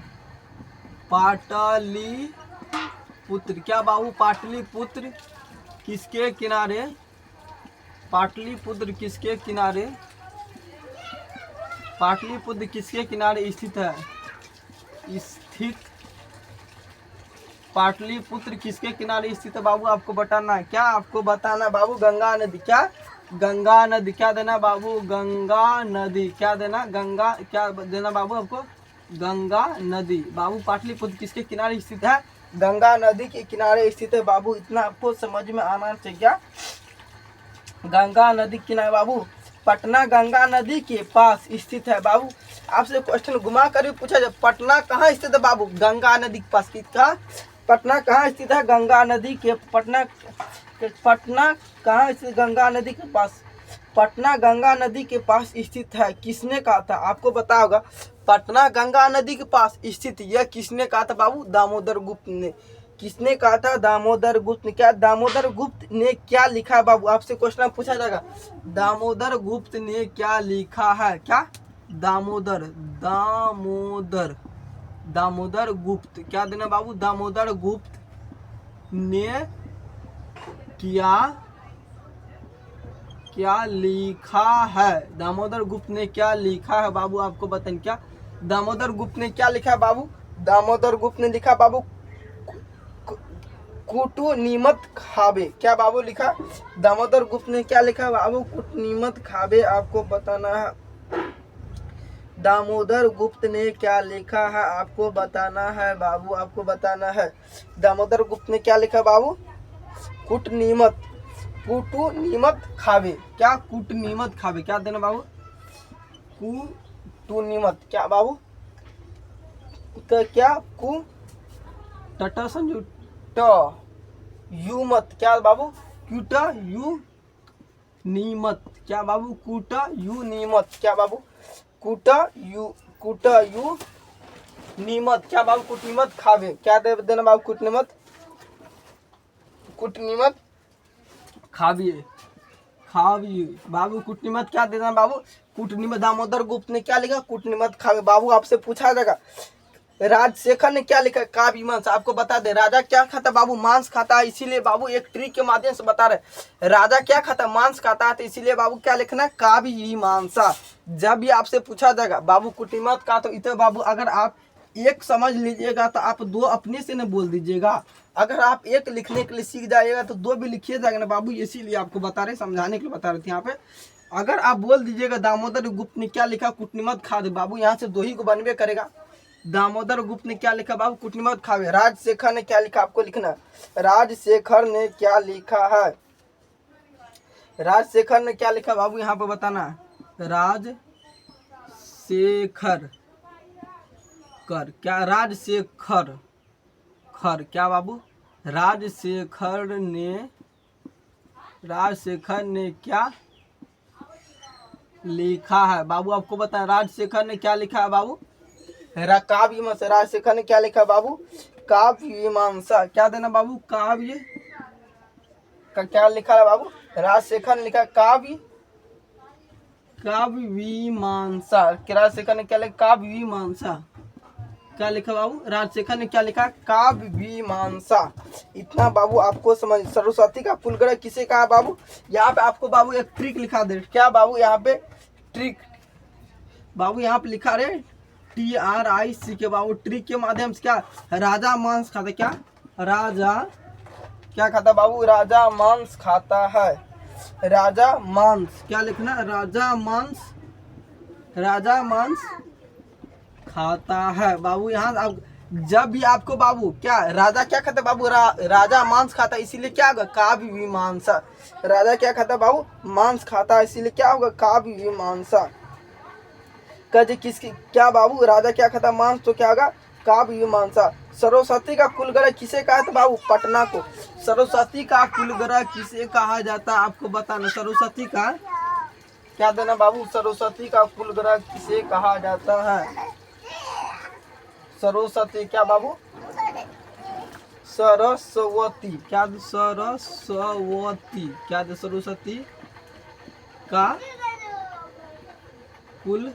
पाटलिपुत्र क्या बाबू? पाटलिपुत्र किसके किनारे? पाटलिपुत्र किसके किनारे? पाटलिपुत्र किसके किनारे स्थित है? पाटलिपुत्र किसके किनारे स्थित है बाबू? आपको बताना है। क्या आपको बताना बाबू? गंगा नदी। क्या? गंगा नदी। क्या देना बाबू? गंगा नदी। क्या देना? गंगा। क्या देना बाबू आपको? गंगा नदी। बाबू पाटलिपुत्र किसके किनारे स्थित है? गंगा नदी के किनारे स्थित है बाबू। इतना आपको समझ में आना चाहिए। गंगा नदी किनारे बाबू। पटना गंगा नदी के पास स्थित है बाबू। आपसे क्वेश्चन घुमा कर भी पूछा जाए पटना कहाँ स्थित है बाबू? गंगा नदी के पास। किसका? पटना कहाँ स्थित है? गंगा नदी के। पटना कहाँ स्थित? गंगा नदी के पास। पटना गंगा नदी के पास स्थित है। किसने कहा था? आपको पता होगा पटना गंगा नदी के पास स्थित। यह किसने कहा था बाबू? दामोदर गुप्त ने। किसने कहा था? दामोदर गुप्त ने। क्या दामोदर गुप्त ने क्या लिखा है बाबू? आपसे क्वेश्चन पूछा जाएगा दामोदर गुप्त ने क्या लिखा है? क्या? दामोदर गुप्त। क्या देना बाबू? दामोदर गुप्त ने क्या क्या लिखा है? दामोदर गुप्त ने क्या लिखा है बाबू? आपको बताएं क्या दामोदर गुप्त ने क्या लिखा है बाबू? दामोदर गुप्त ने लिखा बाबू कुटु नीमत खाबे। क्या बाबू लिखा? दामोदर गुप्त ने क्या लिखा बाबू? कुटु नीमत खाबे। आपको बताना है दामोदर गुप्त ने क्या लिखा है, आपको बताना है बाबू, आपको बताना है। दामोदर गुप्त ने क्या लिखा बाबू? कुटनीमत कुटुनीमत खावे। क्या? कुटनीमत खावे। क्या देना बाबू? कुटुनीमत। क्या बाबू? क्या कु टटा संजू ट यू मत। क्या बाबू? कुट यू नीमत। क्या बाबू? कुट यू नीमत। क्या बाबू? कुट यू नीमत। क्या बाबू? कुटनीमत खावे। क्या दे देना बाबू? कुटनीमत खाविए बाबू। कुटनीमत क्या देना बाबू? कुटनीमत। दामोदर गुप्त ने क्या लिखा? कुटनीमत खावे। बाबू आपसे पूछा जाएगा राजशेखर ने क्या लिखा? काव्य मीमांसा। आपको बता दे राजा क्या खाता बाबू? मांस खाता है। इसीलिए बाबू एक ट्रिक के माध्यम से बता रहे राजा क्या खाता? मांस खाता है। तो इसीलिए बाबू क्या लिखना है? काव्य मीमांसा। जब भी आपसे पूछा जाएगा बाबू कुटनीमत का, तो इतने बाबू अगर आप एक समझ लीजिएगा तो आप दो अपने से न बोल दीजिएगा। अगर आप एक लिखने के लिए सीख जाइएगा तो दो भी लिखिए जाएगा ना बाबू। इसीलिए आपको बता रहे, समझाने के लिए बता रहे थे यहाँ पे। अगर आप बोल दीजिएगा दामोदर गुप्त ने क्या लिखा? कुटनीमत खावे। बाबू यहाँ से दो ही को बनबे करेगा। दामोदर गुप्त ने क्या लिखा बाबू? कुटनीमत खावे। राजशेखर ने क्या लिखा? आपको लिखना। राजशेखर ने क्या लिखा है? राजशेखर ने क्या लिखा बाबू? यहाँ पे बताना। राजशेखर कर। क्या? राजशेखर खर। क्या बाबू? राजशेखर ने क्या लिखा है बाबू? आपको बताएं राजशेखर ने क्या लिखा है बाबू? काव्य मीमांसा। राजशेखर ने क्या लिखा बाबू? काव्य मीमांसा। क्या देना बाबू? काव्य का क्या लिखा है बाबू? राजशेखर ने लिखा काव्य मीमांसा। राजशेखर ने क्या लिखा? काव्य मीमांसा। क्या लिखा बाबू? राजशेखर ने क्या लिखा? काव्य मीमांसा। इतना बाबू आपको समझ। सरस्वती का कुलग्रह किसे कहा बाबू? यहाँ पे आपको बाबू एक ट्रिक लिखा दे। क्या बाबू? यहाँ पे ट्रिक बाबू यहाँ पे लिखा रहे TRIC के बाबू। ट्रिक के माध्यम से क्या? राजा मांस खाता। क्या? राजा क्या खाता बाबू? राजा मांस खाता है। राजा मांस। क्या लिखना? राजा मांस खाता है बाबू। यहाँ आप जब भी आपको बाबू क्या राजा क्या खाता बाबू? राजा मांस खाता, इसीलिए क्या होगा? काव्य मीमांसा। राजा क्या खाता बाबू? मांस खाता, इसीलिए क्या होगा? काव्य मीमांसा। कज किसकी? क्या बाबू? राजा क्या खाता? मांस, तो क्या होगा? काव्य मीमांसा। सरस्वती का कुलग्रह किसे कहा था बाबू? पटना को। सरस्वती का कुलग्रह किसे कहा जाता है? आपको बताना। सरस्वती का क्या देना बाबू? सरस्वती का कुलग्रह किसे कहा जाता है? सरस्वती। क्या बाबू? सरस्वती। क्या? सरस्वती। क्या? सरस्वती का कुल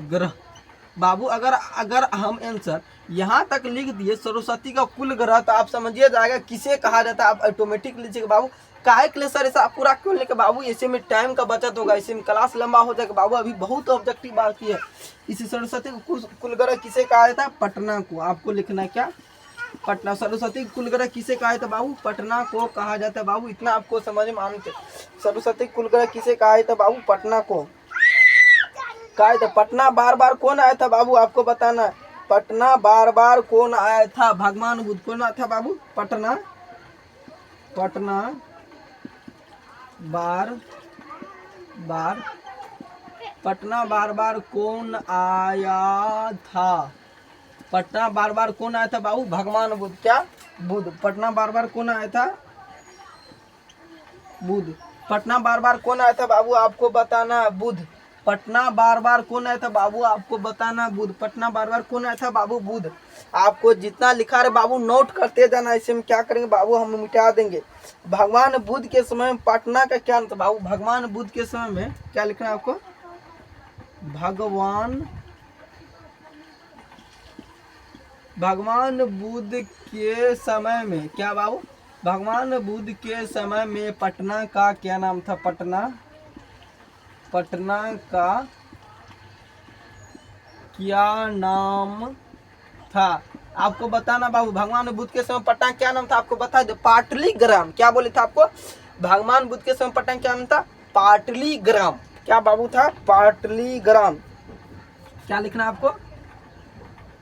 ग्रह बाबू। अगर हम आंसर यहाँ तक लिख दिए सरस्वती का कुल ग्रह, तो आप समझिए जाएगा किसे कहा जाता है। आप ऑटोमेटिक लीजिएगा बाबू। काहे के लिए सर ऐसा पूरा क्यों लेके बाबू? इसी में टाइम का बचत होगा, इसी में क्लास लंबा हो जाएगा बाबू। अभी बहुत ऑब्जेक्टिव बाकी है। इसी सरस्वती को कुल ग्रह किसे कहा जाता है? पटना को। आपको लिखना क्या? पटना। सरस्वती कुल ग्रह किसे कहा जाता है बाबू? पटना को कहा जाता है बाबू। इतना आपको समझ में आना चाहिए। सरस्वती कुल ग्रह किसे कहा जाता है बाबू? पटना को कहा जाता है। पटना बार बार कौन आया था बाबू? आपको बताना है। पटना बार बार कौन आया था? भगवान बुद्ध। कौन आया था बाबू? पटना बार बार कौन आया था? पटना बार बार कौन आया था बाबू? भगवान बुद्ध। क्या? बुद्ध। पटना बार बार कौन आया था? बुद्ध। पटना बार बार कौन आया था बाबू? आपको बताना है। बुद्ध। पटना बार बार कौन आया था बाबू? आपको बताना। बुद्ध। पटना बार बार कौन आया था बाबू? बुद्ध। आपको जितना लिखा रहे बाबू नोट करते जाना। इसे हम क्या करेंगे बाबू? हम मिटा देंगे। भगवान बुद्ध के समय में पटना का क्या था बाबू? भगवान बुद्ध के समय में क्या लिखना है आपको? भगवान बुद्ध के समय में क्या बाबू? भगवान बुद्ध के समय में पटना का क्या नाम था? पटना पटना का क्या नाम था? आपको बताना बाबू, भगवान बुद्ध के समय पटना क्या नाम था आपको बता दो, पाटलीग्राम। क्या बोले था आपको? भगवान बुद्ध के समय पटना क्या नाम था? पाटलीग्राम। क्या बाबू था? पाटलीग्राम। क्या लिखना है आपको?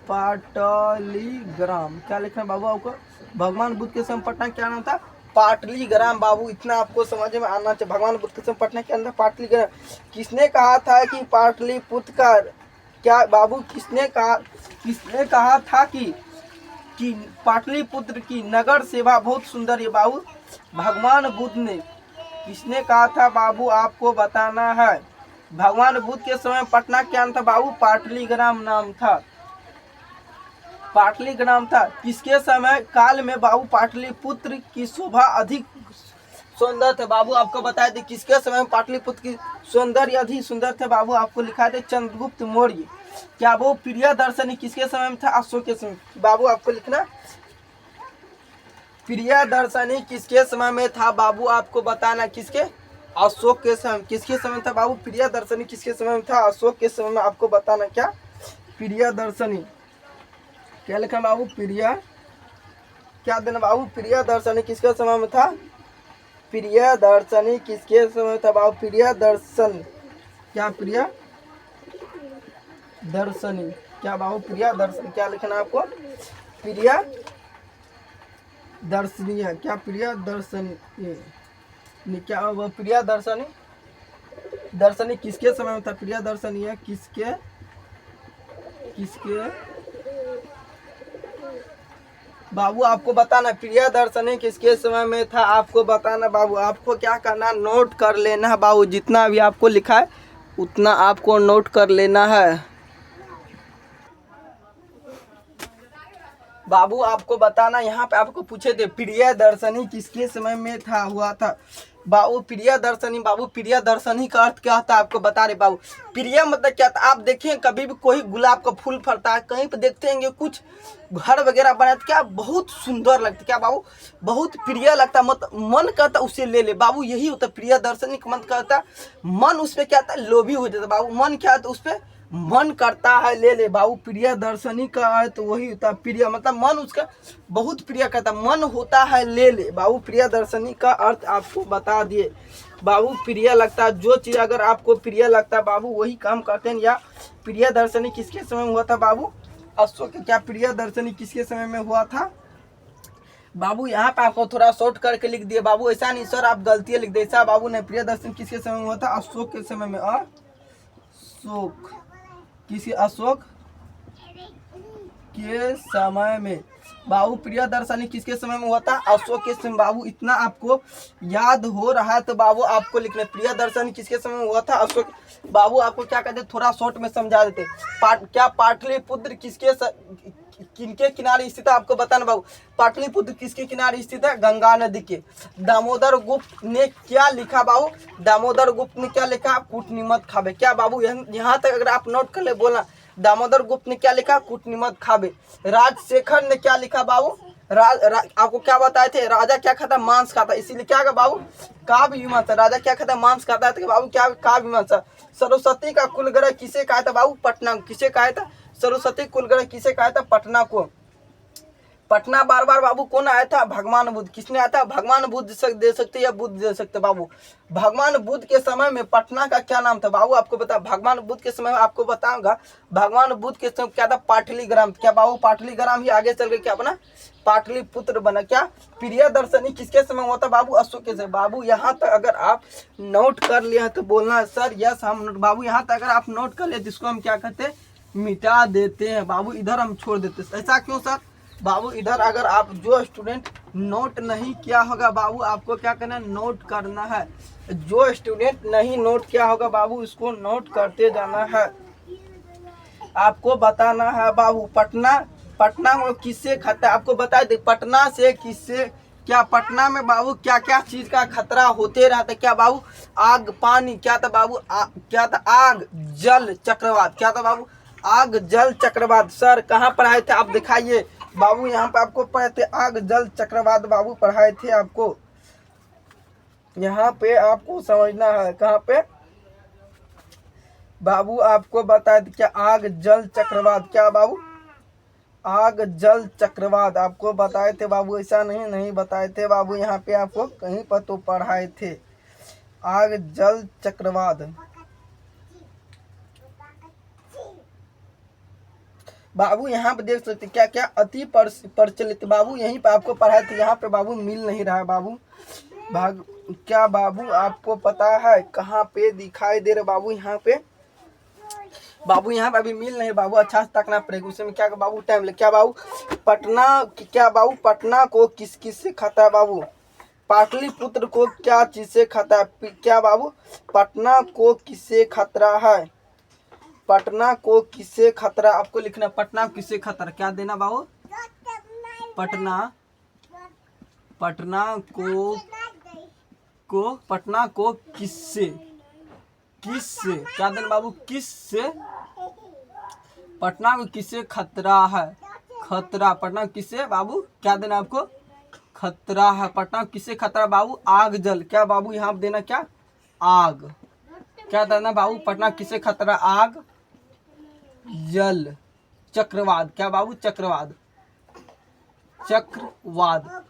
पाटलीग्राम। क्या लिखना है बाबू आपको? भगवान बुद्ध के समय पटना क्या नाम था? पाटलीग्राम। बाबू इतना आपको समझ में आना चाहिए। भगवान बुद्ध के समय पटना के अंदर पाटलीग्राम। किसने कहा था कि पाटलिपुत्र का, क्या बाबू किसने कहा था कि पाटलिपुत्र की नगर सेवा बहुत सुंदर है? बाबू भगवान बुद्ध ने। किसने कहा था बाबू? आपको बताना है। भगवान बुद्ध के समय पटना क्या नाम था बाबू? पाटलीग्राम नाम था। पाटलीग्राम था। किसके समय काल में बाबू पाटलिपुत्र की शोभा अधिक सुंदर थे? बाबू आपको बताए थे किसके समय में पाटलिपुत्र की सौंदर्य अधिक सुंदर थे? बाबू आपको लिखा थे चंद्रगुप्त मौर्य। क्या वो प्रियदर्शनी किसके समय में था? अशोक के समय। बाबू आपको लिखना प्रियदर्शनी किसके समय में था? बाबू आपको बताना किसके? अशोक के समय। किसके समय था बाबू? प्रियदर्शनी किसके समय में था? अशोक के समय में। आपको बताना क्या? प्रियदर्शनी। क्या लिखा बाबू? क्या देना बाबू? प्रियदर्शनी किसके समय में था? प्रियदर्शनी किसके समय में था बाबू? प्रियदर्शन। क्या प्रियदर्शनी? क्या बाबू? प्रियदर्शन। क्या लिखना आपको? प्रियदर्शनी है। क्या प्रियदर्शनी? क्या वो प्रियदर्शनी दर्शनी किसके समय में था? प्रियदर्शनी है किसके बाबू आपको बताना प्रियदर्शनी किसके समय में था? आपको बताना बाबू। आपको क्या करना? नोट कर लेना है बाबू। जितना भी आपको लिखा है उतना आपको नोट कर लेना है। बाबू आपको बताना, यहाँ पे आपको पूछे थे प्रियदर्शनी किसके समय में था हुआ था? बाबू प्रियदर्शनी। बाबू प्रियदर्शनी का अर्थ क्या होता है आपको बता रहे बाबू। प्रिय मतलब क्या था? आप देखिए कभी भी कोई गुलाब का फूल फरता है, कहीं पे देखते हैं कुछ घर वगैरह बना तो क्या बहुत सुंदर लगता है। क्या बाबू? बहुत प्रिय लगता है, मतलब मन करता उसे ले ले। बाबू यही होता है प्रियदर्शनी का मन करता, मन उस पर क्या था? लोभी हो जाता बाबू। मन क्या होता? उस पर मन करता है ले ले। बाबू प्रियदर्शनी का अर्थ वही होता है, प्रिय मतलब मन उसका बहुत प्रिय करता, मन होता है ले ले। बाबू प्रियदर्शनी का अर्थ आपको बता दिए। बाबू प्रिय लगता है, जो चीज अगर आपको प्रिय लगता है बाबू वही काम करते हैं। या प्रियदर्शनी किसके समय में हुआ था बाबू? अशोक। क्या प्रियदर्शनी किसके समय में हुआ था बाबू? यहाँ पे आपको थोड़ा शॉर्ट करके लिख दिए बाबू। ऐसा नहीं सर आप गलती लिख दे, ऐसा बाबू ने प्रियदर्शनी किसके समय में हुआ था? अशोक के समय में। अशोक किसी अशोक के समय में। बाबू प्रियदर्शनी किसके समय में हुआ था? अशोक के समय। बाबू इतना आपको याद हो रहा है तो बाबू आपको लिखना प्रियदर्शनी किसके समय में हुआ था? अशोक। बाबू आपको क्या कहते थोड़ा शॉर्ट में समझा देते। क्या पाटलिपुत्र किनके किनारे स्थित है आपको बताना बाबू। पाटलिपुत्र किसके किनारे स्थित है? गंगा नदी के। दामोदर गुप्त ने क्या लिखा बाबू? दामोदर गुप्त ने क्या लिखा? कूटनीमत खाबे। क्या बाबू? यहाँ तक अगर आप नोट कर ले बोलना, दामोदर गुप्त ने क्या लिखा? कूटनीमत खाबे। राजशेखर ने क्या लिखा बाबू? आपको क्या बताए थे? राजा क्या खाता? मांस खाता। इसीलिए क्या बाबू? काव्य मीमांसा। राजा क्या खाता? मांस खाता था बाबू। क्या? काव्य मीमांसा। सरस्वती का कुलग्रह किसे कहा था बाबू? पटना। किसे कहा था? सरस्वती कुलग्रह किसे कहा था? पटना को। पटना बार बार बाबू कौन आया था? भगवान बुद्ध। किसने आया था? भगवान बुद्ध दे सकते या बुद्ध दे सकते बाबू? भगवान बुद्ध के समय में पटना का क्या नाम था बाबू? आपको बता। भगवान बुद्ध के समय में आपको बताऊंगा। भगवान बुद्ध के समय क्या था? पाटलीग्राम। क्या बाबू? पाटलीग्राम ही आगे चल के क्या बना? पाटलिपुत्र बना। क्या प्रियदर्शनी किसके समय हुआ था बाबू? अशोक के समय। बाबू यहाँ तक अगर आप नोट कर लिया तो बोलना सर यस हम बाबू यहाँ तक अगर आप नोट कर लिए जिसको हम क्या कहते हैं? मिटा देते हैं बाबू। इधर हम छोड़ देते हैं। ऐसा क्यों सर? बाबू इधर अगर आप जो स्टूडेंट नोट नहीं किया होगा बाबू आपको क्या करना है? नोट करना है। जो स्टूडेंट नहीं नोट किया होगा बाबू इसको नोट करते जाना है। आपको बताना है बाबू पटना में किससे खतरा आपको बता दे। पटना से किससे क्या? पटना में बाबू क्या क्या चीज का खतरा होते रहता? क्या बाबू? आग पानी। क्या था बाबू? क्या था? आग जल चक्रवात। क्या था बाबू? आग जल चक्रवात। सर कहाँ पर आए थे आप दिखाइए बाबू। यहाँ पे आपको पढ़े थे आग जल चक्रवात बाबू पढ़ाए थे आपको। यहाँ पे आपको समझना है कहाँ पे? बाबू आपको बताए थे क्या आग जल चक्रवात, क्या बाबू आग जल चक्रवात आपको बताए थे बाबू, ऐसा नहीं बताए थे बाबू, यहाँ पे आपको कहीं पर तो पढ़ाए थे आग जल चक्रवात। बाबू यहाँ पे देख सकते क्या क्या अति प्रचलित बाबू, यहीं पे आपको पढ़ाए थे, यहाँ पे बाबू मिल नहीं रहा है बाबू। क्या बाबू आपको पता है कहाँ पे दिखाई दे रहा बाबू, यहाँ पे बाबू यहाँ पे अभी मिल नहीं बाबू, अच्छा से तकना पड़ेगा, उसमें क्या बाबू टाइम लगे। क्या बाबू पटना, क्या बाबू पटना को किस किस से खाता है बाबू, पाटलिपुत्र को क्या चीज से खाता है, क्या बाबू पटना को किससे खतरा है, पटना को किससे खतरा आपको लिखना, पटना किससे खतरा, क्या देना बाबू पटना, पटना को किससे, किससे क्या देना बाबू, किससे, पटना को किससे खतरा है, खतरा पटना किससे बाबू क्या देना आपको, खतरा है, पटना किससे खतरा बाबू, आग जल, क्या बाबू यहाँ पे देना क्या आग, क्या देना बाबू पटना किससे खतरा, आग जल चक्रवात, क्या बाबू चक्रवात, चक्रवात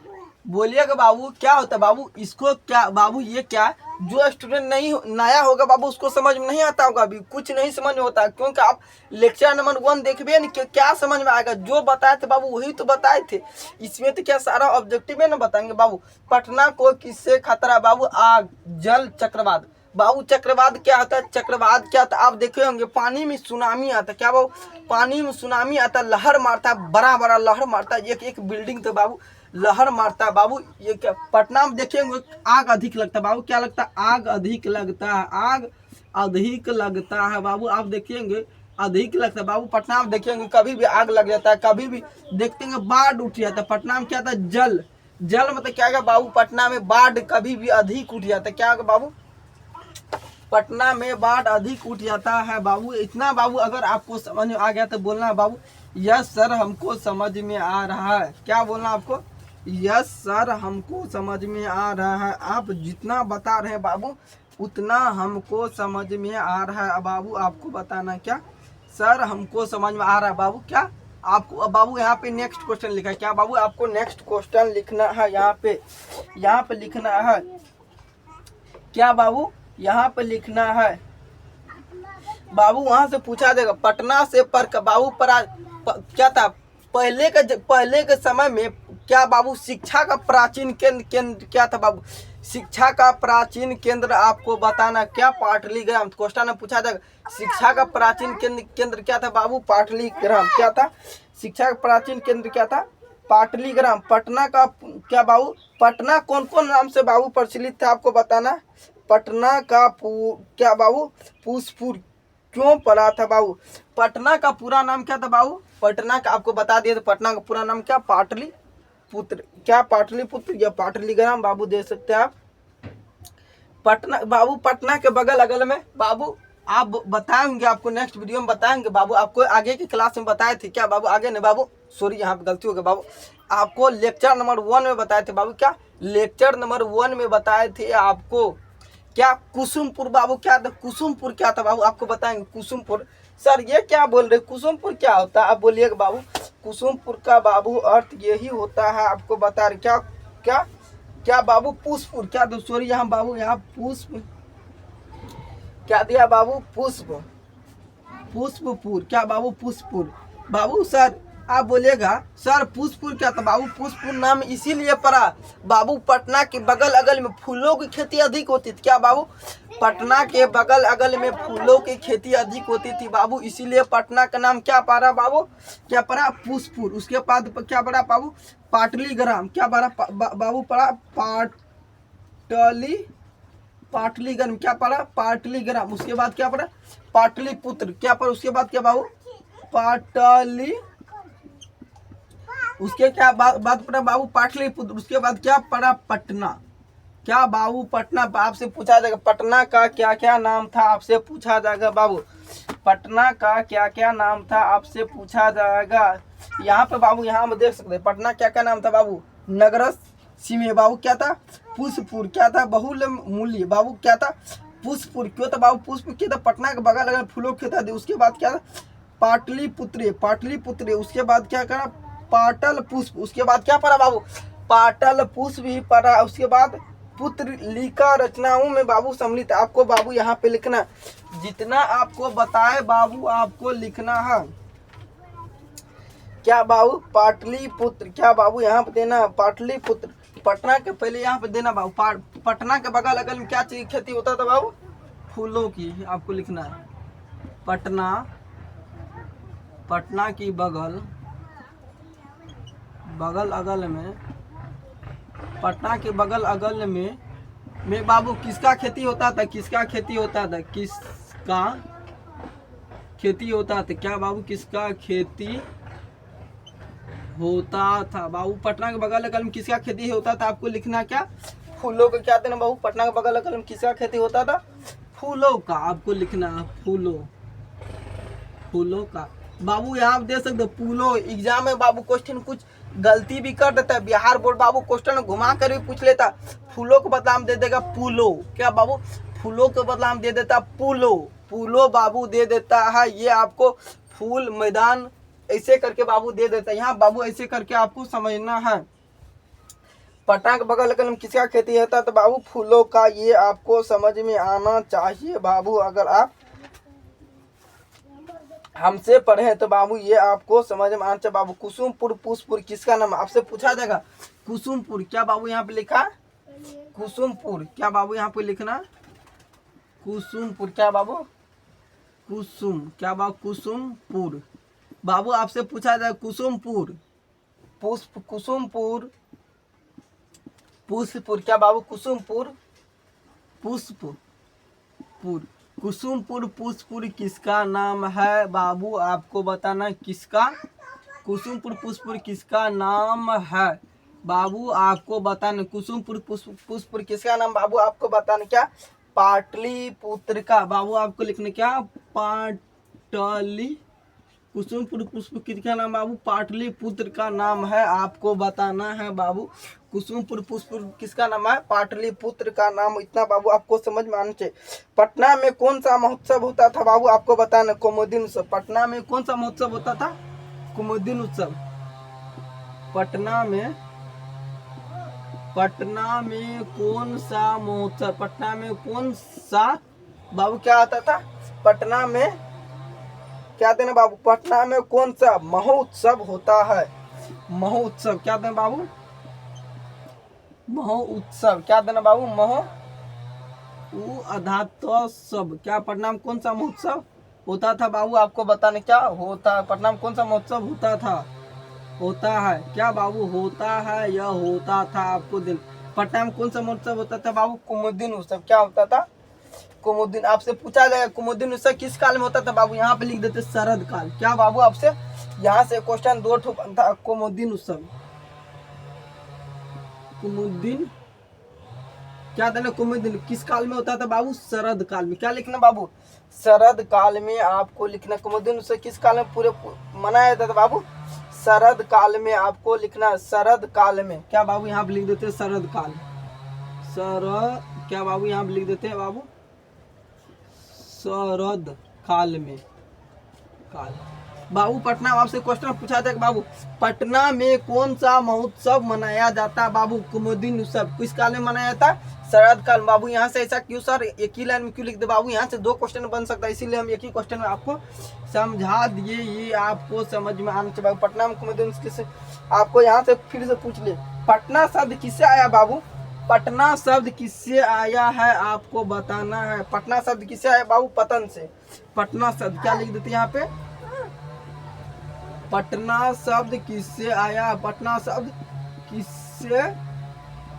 बोलिएगा बाबू क्या होता है बाबू, इसको क्या बाबू ये क्या जो स्टूडेंट नहीं नया होगा बाबू उसको समझ में नहीं आता होगा, अभी कुछ नहीं समझ में होता, क्योंकि आप लेक्चर नंबर 1 देखिए नहीं क्या समझ में आएगा, जो बताए थे बाबू वही तो बताए थे, इसमें तो क्या सारा ऑब्जेक्टिव है ना बताएंगे बाबू। पटना को किससे खतरा बाबू, आग जल चक्रवात, बाबू चक्रवात क्या होता है, चक्रवात क्या होता है आप देखे होंगे, पानी में सुनामी आता है, क्या बाबू पानी में सुनामी आता है, लहर मारता है, बड़ा बड़ा लहर मारता है, एक एक बिल्डिंग तो बाबू लहर मारता है बाबू, ये क्या पटना में देखेंगे आग अधिक लगता है बाबू, क्या लगता है आग अधिक लगता है, आग अधिक लगता है बाबू, आप देखेंगे अधिक लगता है बाबू, पटना में देखेंगे कभी भी आग लग जाता है, कभी भी देखते हैं बाढ़ उठ जाता है, पटना में क्या था जल, जल मतलब क्या बाबू पटना में बाढ़ कभी भी अधिक उठ जाता है, क्या बाबू पटना में बाढ़ अधिक उठ जाता है बाबू। इतना बाबू अगर आपको समझ में आ गया तो बोलना बाबू यस सर हमको समझ में आ रहा है, क्या बोलना आपको यस सर हमको समझ में आ रहा है, आप जितना बता रहे हैं बाबू उतना हमको समझ में आ रहा है बाबू, आपको बताना क्या सर हमको समझ में आ रहा है बाबू, क्या आपको बाबू यहाँ पे नेक्स्ट क्वेश्चन लिखा है, क्या बाबू आपको नेक्स्ट क्वेश्चन लिखना है, यहाँ पे लिखना है, क्या बाबू यहाँ पे लिखना है बाबू, वहां से पूछा जाएगा पटना से पर बाबू क्या था पहले के समय में, क्या बाबू शिक्षा का प्राचीन केंद्र क्या था बाबू, शिक्षा का प्राचीन केंद्र आपको बताना क्या पाटलिग्राम, क्वेश्चन में पूछा जाएगा शिक्षा का प्राचीन केंद्र क्या था बाबू, पाटलिग्राम, क्या था शिक्षा का प्राचीन केंद्र क्या था पाटलिग्राम। पटना का क्या बाबू, पटना कौन कौन नाम से बाबू प्रचलित था आपको बताना, पटना का क्या बाबू पुष्पुर क्यों पड़ा था बाबू, पटना का पूरा नाम क्या था बाबू, पटना का आपको बता दिया, तो पटना का पूरा नाम क्या पाटलिपुत्र, क्या पाटलिपुत्र या पाटलिग्राम बाबू दे सकते हैं आप। पटना बाबू पटना के बगल अगल में बाबू आप बताएंगे, आपको नेक्स्ट वीडियो में बताएंगे बाबू, आपको आगे की क्लास में बताए थे क्या बाबू, आगे नहीं बाबू सॉरी यहाँ पे गलती हो गई बाबू, आपको लेक्चर नंबर 1 में बताए थे बाबू, क्या लेक्चर नंबर 1 में बताए थे आपको क्या कुसुमपुर बाबू, क्या था कुसुमपुर क्या था बाबू आपको बताएंगे, कुसुमपुर सर ये क्या बोल रहे कुसुमपुर क्या होता है आप बोलिएगा बाबू, कुसुमपुर का बाबू अर्थ यही होता है आपको बता रहे, क्या क्या क्या बाबू पुष्पपुर, क्या सॉरी यहाँ बाबू यहाँ पुष्प क्या दिया बाबू पुष्पपुर, क्या बाबू पुष्पपुर बाबू, सर आप बोलिएगा सर पुष्पपुर क्या था बाबू, पुष्पपुर नाम इसीलिए पड़ा बाबू पटना के बगल अगल में फूलों की खेती अधिक होती थी, क्या बाबू पटना के बगल अगल में फूलों की खेती अधिक होती थी बाबू, इसीलिए पटना का नाम क्या पड़ा बाबू, क्या पड़ा पुष्पपुर। उसके बाद क्या पड़ा बाबू पाटलिग्राम, क्या पड़ा बाबू पड़ा पाटलिग्राम, क्या पड़ा पाटलिग्राम। उसके बाद क्या पड़ा पाटलिपुत्र, क्या पड़ा उसके बाद क्या बाबू उसके क्या बाद पड़ा बाबू पाटलिपुत्र। उसके बाद क्या पड़ा पटना, क्या बाबू पटना आपसे पूछा जाएगा पटना का क्या क्या नाम था आपसे पूछा जाएगा बाबू, पटना का क्या क्या नाम था आपसे पूछा जाएगा। यहाँ पे बाबू यहाँ में देख सकते हैं पटना क्या क्या नाम था बाबू, नगरस सीमे बाबू क्या था पुष्पपुर, क्या था बहुल मूल्य बाबू, क्या था पुष्पपुर क्यों था बाबू, पुष्प के था पटना के बगल अगर फूलों के था। उसके बाद क्या था, पाटलिपुत्र, पाटलिपुत्र। उसके बाद क्या करा, पाटल पुष्प। उसके बाद क्या पढ़ा बाबू, पाटल पुष्प भी पढ़ा। उसके बाद पुत्र लिखा रचनाओं में बाबू सम्मिलित। आपको बाबू यहाँ पे लिखना, जितना आपको बताए बाबू आपको लिखना है। क्या बाबू, पाटलिपुत्र। क्या बाबू यहाँ पे देना, पाटलिपुत्र। पटना के पहले यहाँ पे देना बाबू। पटना के बगल अगल में क्या चीज खेती होता था बाबू, फूलों की। आपको लिखना है पटना, पटना की बगल अगल में, पटना के बगल अगल में बाबू किसका खेती होता था, किसका खेती होता था, किसका खेती होता था। क्या बाबू, किसका खेती होता था बाबू। पटना के बगल अगल में किसका खेती होता था, आपको लिखना क्या, फूलों का। क्या देना बाबू, पटना के बगल अगल में किसका खेती होता था, फूलों का। आपको लिखना फूलों, फूलों का। बाबू यहाँ दे सकते फूलों। एग्जाम में बाबू क्वेश्चन कुछ गलती भी कर देता है, बिहार बोर्ड बाबू क्वेश्चन घुमा कर भी पूछ लेता। फूलों को बदला में दे देगा फूलों। क्या बाबू, फूलों के बदला में दे देता फूलों, फूलों बाबू दे देता है। ये आपको फूल मैदान ऐसे करके बाबू दे देता है। यहाँ बाबू ऐसे करके आपको समझना है। पटना के बगल अगल में किसका खेती होता है, तो बाबू फूलों का। ये आपको समझ में आना चाहिए बाबू। अगर आप हमसे पढ़े तो बाबू ये आपको समझ में आना चाहिए बाबू। कुसुमपुर पुष्पपुर किसका नाम, आपसे पूछा जाएगा कुसुमपुर। क्या बाबू यहाँ पे लिखा, कुसुमपुर। क्या बाबू यहाँ पे लिखना कुसुमपुर। क्या बाबू, कुसुम। क्या बाबू, कुसुमपुर। बाबू आपसे पूछा जाए कुसुमपुर पुष्प, कुसुमपुर पुष्पपुर। क्या बाबू, कुसुमपुर पुष्पपुर। कुसुमपुर पुष्पपुर किसका नाम है बाबू, आपको बताना किसका, कुसुमपुर पुष्पपुर किसका नाम है बाबू, आपको बताना। कुसुमपुर पुष्पपुर किसका नाम बाबू, आपको बताना। क्या, पाटलिपुत्र का। बाबू आपको लिखना क्या, पाटली, कुसुमपुर पुष्प किसका नाम बाबू, पाटलिपुत्र का नाम है। आपको बताना है बाबू, कुसुमपुर पुष्प किसका नाम है, पाटलिपुत्र का नाम। इतना बाबू आपको समझ में आना चाहिए। पटना में कौन सा महोत्सव होता था बाबू, आपको बताना। कुमुदिन उत्सव। पटना में कौन सा महोत्सव होता था, कुमुदिन उत्सव। पटना में कौन सा महोत्सव, पटना में कौन सा बाबू क्या आता था, पटना में क्या देना बाबू, पटना में कौन सा महोत्सव होता है, महोत्सव। क्या देना बाबू, महोत्सव। क्या देना बाबू, अधात्सव। क्या पटना में कौन सा महोत्सव होता था बाबू, आपको बताने। क्या होता, पटना में कौन सा महोत्सव होता था, होता है। क्या बाबू, होता है या होता था, आपको दिन। पटना में कौन सा महोत्सव होता था बाबू, कुमुदिन उत्सव। क्या होता था, कुमुदिन। आपसे पूछा जाएगा कुमुदिन उत्सव किस काल में होता था बाबू, यहाँ पे लिख देते शरद काल। क्या बाबू, आपसे यहाँ से क्वेश्चन 2 ठो बनता। कुमुदिन उत्सव, कुमुदिन। क्या देना, कुमुदिन किस काल में होता था बाबू, शरद काल में। क्या लिखना बाबू, शरद काल में आपको लिखना। कुमुदिन उत्सव किस काल में पूरे मनाया जाता था बाबू, शरद काल में। आपको लिखना शरद काल में। क्या बाबू, यहाँ पे लिख देते हैं शरद काल, शरद। क्या बाबू, यहाँ पे लिख देते हैं बाबू शरद काल में, काल। बाबू पटना आपसे क्वेश्चन पूछा था बाबू, पटना में कौन सा महोत्सव मनाया जाता बाबू, कुमुदिन उत्सव किस काल में मनाया जाता, शरद काल। बाबू यहाँ से ऐसा क्यों सर, एक ही लाइन में क्यों लिख दे बाबू, यहाँ से 2 क्वेश्चन बन सकता है, इसीलिए हम एक ही क्वेश्चन में आपको समझा दिए। ये आपको समझ में आना चाहिए। पटना में कुमुदिन किससे, आपको यहाँ से फिर से पूछ ले, पटना शब्द किससे आया बाबू, पटना शब्द किससे आया है आपको बताना है। पटना शब्द किससे आया बाबू, पतन से। पटना शब्द क्या लिख देते यहाँ पे, पटना शब्द किससे आया, पटना शब्द किससे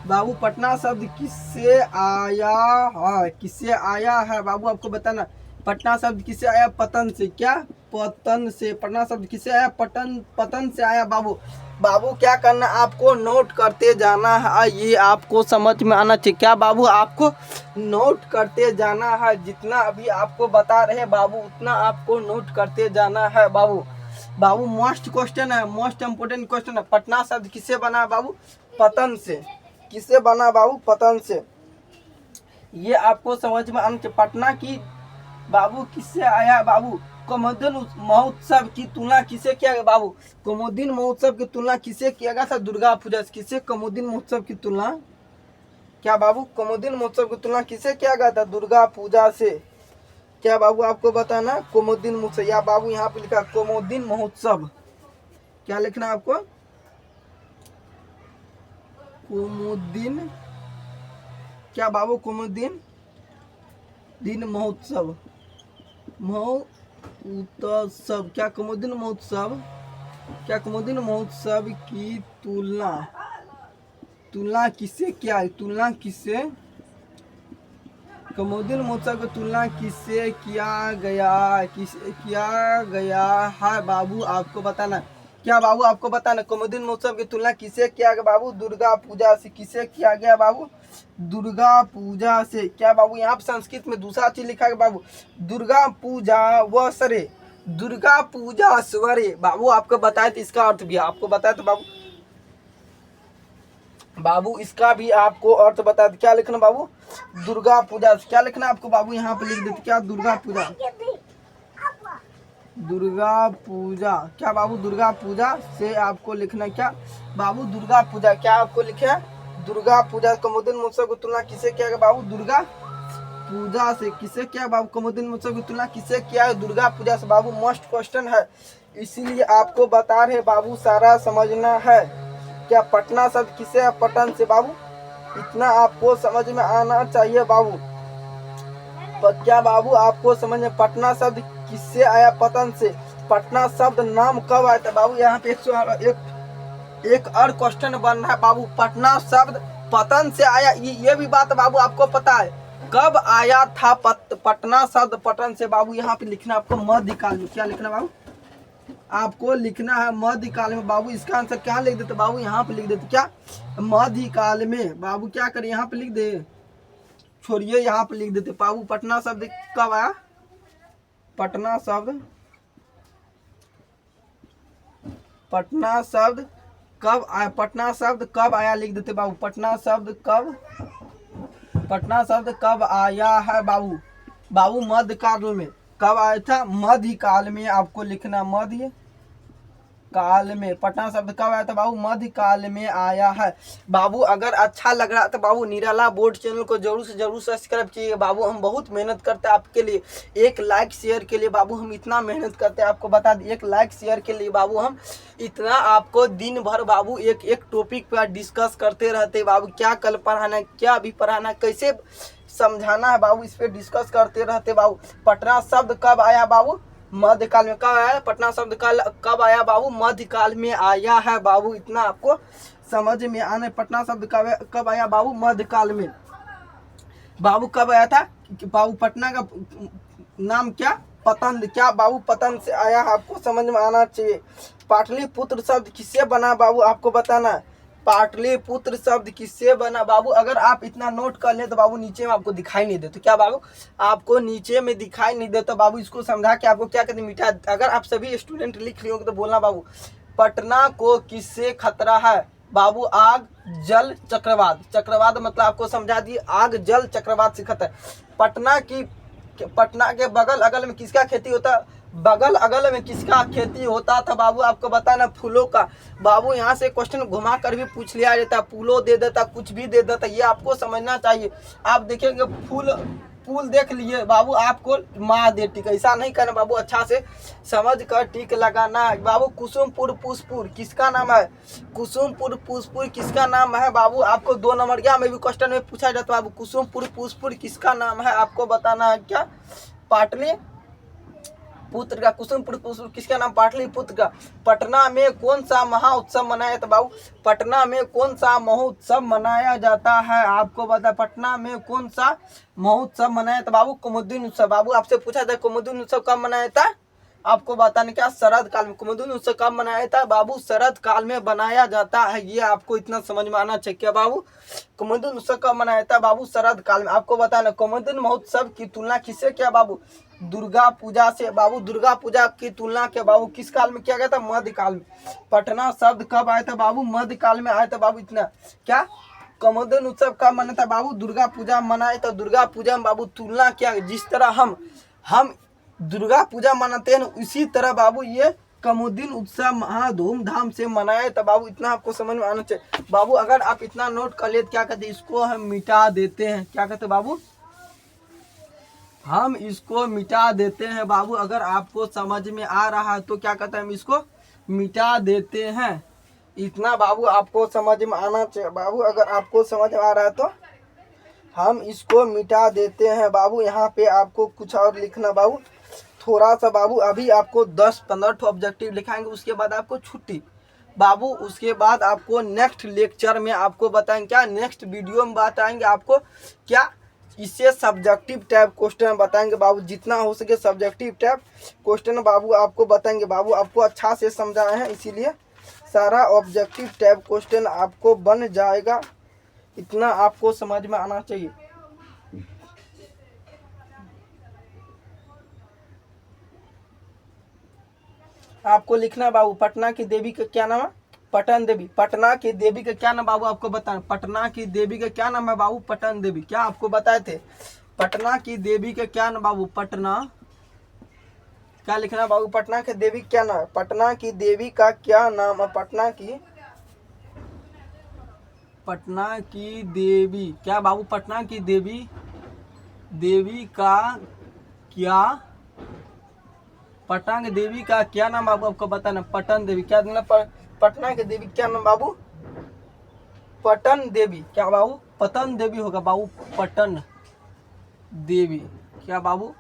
बाबू, पटना शब्द किससे आया है, किससे आया है बाबू, आपको बताना। पटना शब्द किससे आया, पतन से। क्या, पतन से। पटना शब्द किससे आया, पतन से आया बाबू। बाबू क्या करना, आपको नोट करते जाना है, ये आपको समझ में आना चाहिए। क्या बाबू, आपको नोट करते जाना है, जितना अभी आपको बता रहे बाबू उतना आपको नोट करते जाना है बाबू। बाबू मोस्ट क्वेश्चन है, मोस्ट इम्पोर्टेंट क्वेश्चन है। पटना शब्द किससे बना बाबू, पतन से। किससे बना बाबू, पतन से। ये आपको समझ में आना चाहिए। पटना की बाबू किससे आया बाबू? कौमुदीन महोत्सव की तुलना किसे किया गया बाबू? कौमुदीन महोत्सव की तुलना किसे किया गया था? दुर्गा पूजा से। किसे कौमुदीन महोत्सव की तुलना क्या बाबू? कौमुदीन महोत्सव की तुलना किसे किया गया था? दुर्गा पूजा से। क्या बाबू आपको बताना? कौमुदीन महोत्सव, या बाबू यहाँ पे लिखा कौमुदीन महोत्सव। क्या लिखना है आपको? कौमुदीन, क्या बाबू? कौमुदीन दिन महोत्सव, महोत्सव, क्या कौमुदीन महोत्सव, क्या कौमुदीन महोत्सव की तुलना किससे किया है? तुलना किससे, कौमुदीन महोत्सव की तुलना किससे किया गया, किससे किया गया है बाबू आपको बताना। क्या बाबू आपको बताना? कौमुदीन महोत्सव की तुलना किससे किया गया बाबू? दुर्गा पूजा से। किससे किया गया बाबू? दुर्गा पूजा से। क्या बाबू यहाँ पे संस्कृत में दूसरा चीज लिखा है बाबू? दुर्गा पूजा व सरे, दुर्गा पूजा स्वरे। बाबू आपको बताए तो इसका अर्थ भी आपको बताए तो बाबू इसका भी आपको अर्थ बता दे। क्या लिखना बाबू? दुर्गा पूजा। क्या लिखना आपको बाबू? यहाँ पे लिख देते क्या? दुर्गा पूजा, दुर्गा पूजा। क्या बाबू? दुर्गा पूजा से आपको लिखना क्या बाबू? दुर्गा पूजा। क्या आपको लिखे? दुर्गा पूजा। कौमुदीन महोत्सव की तुलना किसे किया गया बाबू? दुर्गा पूजा से। किसे किया बाबू? कौमुदीन महोत्सव की तुलना किसे किया है? दुर्गा पूजा से। बाबू मस्ट क्वेश्चन है, इसीलिए आपको बता रहे बाबू, सारा समझना है। क्या पटना शब्द किसे है? पटन से बाबू, इतना आपको समझ में आना चाहिए बाबू। क्या बाबू आपको समझ में? पटना शब्द किससे आया? पतन से। पटना शब्द नाम कब आया था बाबू? यहाँ पे एक और क्वेश्चन बन रहा है बाबू। पटना शब्द पतन से आया, ये भी बात बाबू आपको पता है? कब आया था पटना शब्द पटन से बाबू? यहाँ पे लिखना आपको मध्यकाल में। क्या लिखना बाबू? आपको लिखना है मध्यकाल में बाबू। इसका आंसर क्या लिख देते बाबू? यहाँ पे लिख देते क्या? मध्यकाल में। बाबू क्या करें? यहाँ पे लिख दे, छोड़िए यहाँ पे लिख देते बाबू। पटना शब्द कब आया? पटना शब्द कब आया? पटना शब्द कब आया लिख देते बाबू। पटना शब्द कब आया है बाबू? बाबू मध्यकाल में। कब आया था? मध्यकाल में। आपको लिखना मध्य काल में। पटना शब्द कब आया था बाबू? मध्य काल में आया है बाबू। अगर अच्छा लग रहा तो बाबू निराला बोर्ड चैनल को जरूर से जरूर सब्सक्राइब कीजिएगा बाबू। हम बहुत मेहनत करते हैं आपके लिए, एक लाइक शेयर के लिए बाबू हम इतना मेहनत करते हैं। आपको बता दें, एक लाइक शेयर के लिए बाबू हम इतना आपको दिन भर बाबू एक टॉपिक पर डिस्कस करते रहते बाबू। क्या कल पढ़ाना है, क्या अभी पढ़ाना है, कैसे समझाना है बाबू, इस पर डिस्कस करते रहते बाबू। पटना शब्द कब आया बाबू? मध्यकाल में। कब आया? पटना शब्द कब आया बाबू? मध्यकाल में आया है बाबू। इतना आपको समझ में आना। पटना शब्द कब आया बाबू? मध्यकाल में। बाबू कब आया था बाबू? पटना का नाम क्या? पतन। क्या बाबू? पतन से आया है, आपको समझ में आना चाहिए। पाटलिपुत्र शब्द किससे बना बाबू? आपको बताना है। पाटलिपुत्र शब्द किससे बना बाबू? अगर आप इतना नोट कर ले तो बाबू नीचे में आपको दिखाई नहीं देता। क्या बाबू? आपको नीचे में दिखाई नहीं देता बाबू। इसको समझा के आपको क्या कहते हैं? मिटा। अगर आप सभी स्टूडेंट लिख रहे होंगे तो बोलना बाबू, पटना को किससे खतरा है बाबू? आग जल चक्रवात। चक्रवात मतलब आपको समझा दिए, आग जल चक्रवात से खतरा। पटना के बगल अगल में किसका खेती होता? बगल अगल में किसका खेती होता था बाबू? आपको बताना, फूलों का। बाबू यहाँ से क्वेश्चन घुमा कर भी पूछ लिया जाता, फूलों दे देता, कुछ भी दे देता, ये आपको समझना चाहिए। आप देखेंगे फूल देख लिए बाबू, आपको मार दे टिक, ऐसा नहीं करना बाबू। अच्छा से समझ कर टिक लगाना है बाबू। कुसुमपुर पुष्पुर किसका नाम है? कुसुमपुर पुष्पुर किसका नाम है बाबू? आपको 2 नंबर क्या में भी क्वेश्चन में पूछा जाता है बाबू। कुसुमपुर पुष्पुर किसका नाम है? आपको बताना है क्या? पाटलिपुत्र का। कुसुमपुर पुष्पुर किसका नाम? पाटलिपुत्र का। पटना में कौन सा महाउत्सव मनाया था बाबू? पटना में कौन सा महोत्सव मनाया जाता है? आपको बता, पटना में कौन सा महोत्सव मनाया था बाबू? कुमुदीन उत्सव। बाबू आपसे पूछा था कुमुदीन उत्सव कब मनाया था? आपको बताने क्या? शरद काल में। कुमुदीन उत्सव कब मनाया था बाबू? शरद काल में बनाया जाता है। ये आपको इतना समझ में आना चाहिए। क्या बाबू? कुमुदीन उत्सव कब मनाया था बाबू? शरद काल में। आपको बताना, कुमुदीन महोत्सव की तुलना किससे किया बाबू? दुर्गा पूजा से। बाबू दुर्गा पूजा की तुलना के बाबू किस काल में किया गया था? मध्यकाल में। पटना शब्द कब आया था बाबू? मध्यकाल में आया था बाबू। इतना क्या? कमोदन उत्सव कब मनाता है बाबू? दुर्गा पूजा मनाए तो दुर्गा पूजा में बाबू तुलना क्या है? जिस तरह हम दुर्गा पूजा मनाते हैं उसी तरह बाबू ये कमोदन उत्सव महा धूमधाम से मनाए। तो बाबू इतना आपको समझ में आना चाहिए बाबू। अगर आप इतना नोट कर ले तो क्या कहते हैं, इसको हम मिटा देते हैं। क्या कहते हैं बाबू? हम इसको मिटा देते हैं बाबू। अगर आपको समझ में आ रहा है तो क्या कहते हैं, हम इसको मिटा देते हैं। इतना बाबू आपको समझ में आना चाहिए बाबू। अगर आपको समझ में आ रहा है तो हम इसको मिटा देते हैं बाबू। यहाँ पे आपको कुछ और लिखना बाबू, थोड़ा सा बाबू। अभी आपको 10-15 ऑब्जेक्टिव लिखाएंगे, उसके बाद आपको छुट्टी बाबू। उसके बाद आपको नेक्स्ट लेक्चर में आपको बताएंगे क्या, नेक्स्ट वीडियो में बताएंगे आपको क्या, इससे सब्जेक्टिव टाइप क्वेश्चन बताएंगे बाबू। जितना हो सके सब्जेक्टिव टाइप क्वेश्चन बाबू आपको बताएंगे बाबू। आपको अच्छा से समझाए हैं इसीलिए सारा ऑब्जेक्टिव टाइप क्वेश्चन आपको बन जाएगा। इतना आपको समझ में आना चाहिए। आपको लिखना है बाबू, पटना की देवी का क्या नाम है? पटन देवी। पटना की देवी का क्या नाम बाबू आपको बताना? पटना की देवी का क्या नाम है बाबू? पटन देवी। क्या आपको बताए थे? पटना की देवी का क्या नाम बाबू? पटना। क्या लिखना बाबू? पटना की देवी क्या नाम है? पटना की देवी का क्या नाम है? पटना की देवी क्या बाबू? पटना की देवी का क्या, पटना की देवी का क्या नाम बाबू आपको बताना? पटन देवी। क्या देना? पटना की देवी क्या नाम बाबू? पटन देवी। क्या बाबू? पतन देवी होगा बाबू। पटन देवी। क्या बाबू?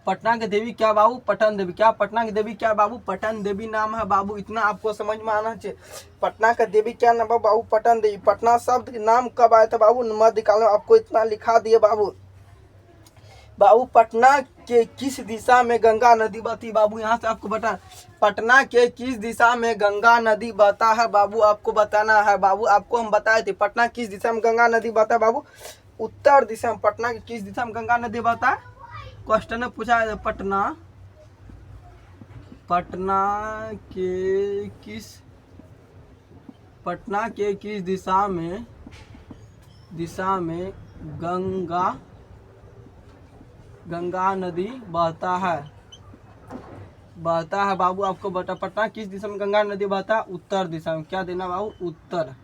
पटना की देवी क्या बाबू? पटन देवी। क्या पटना की देवी क्या बाबू? पटन देवी नाम है बाबू। इतना आपको समझ में आना चाहिए। पटना का देवी क्या नाम बाबू? पटन देवी। पटना शब्द नाम कब आया था बाबू? मध्यकाल में। आपको इतना लिखा दिए बाबू। बाबू पटना के किस दिशा में गंगा नदी बहती बाबू? यहाँ से आपको बता, पटना के किस दिशा में गंगा नदी बहता है बाबू आपको बताना है बाबू। आपको हम बताए थे पटना किस दिशा में गंगा नदी बहता है बाबू? उत्तर दिशा में। पटना की किस दिशा में गंगा नदी बहता है? क्वेश्चन में पूछा है पटना के किस दिशा में गंगा नदी बहता है बाबू। आपको बता, पटना किस दिशा में गंगा नदी बहता है? उत्तर दिशा में। क्या देना बाबू? उत्तर।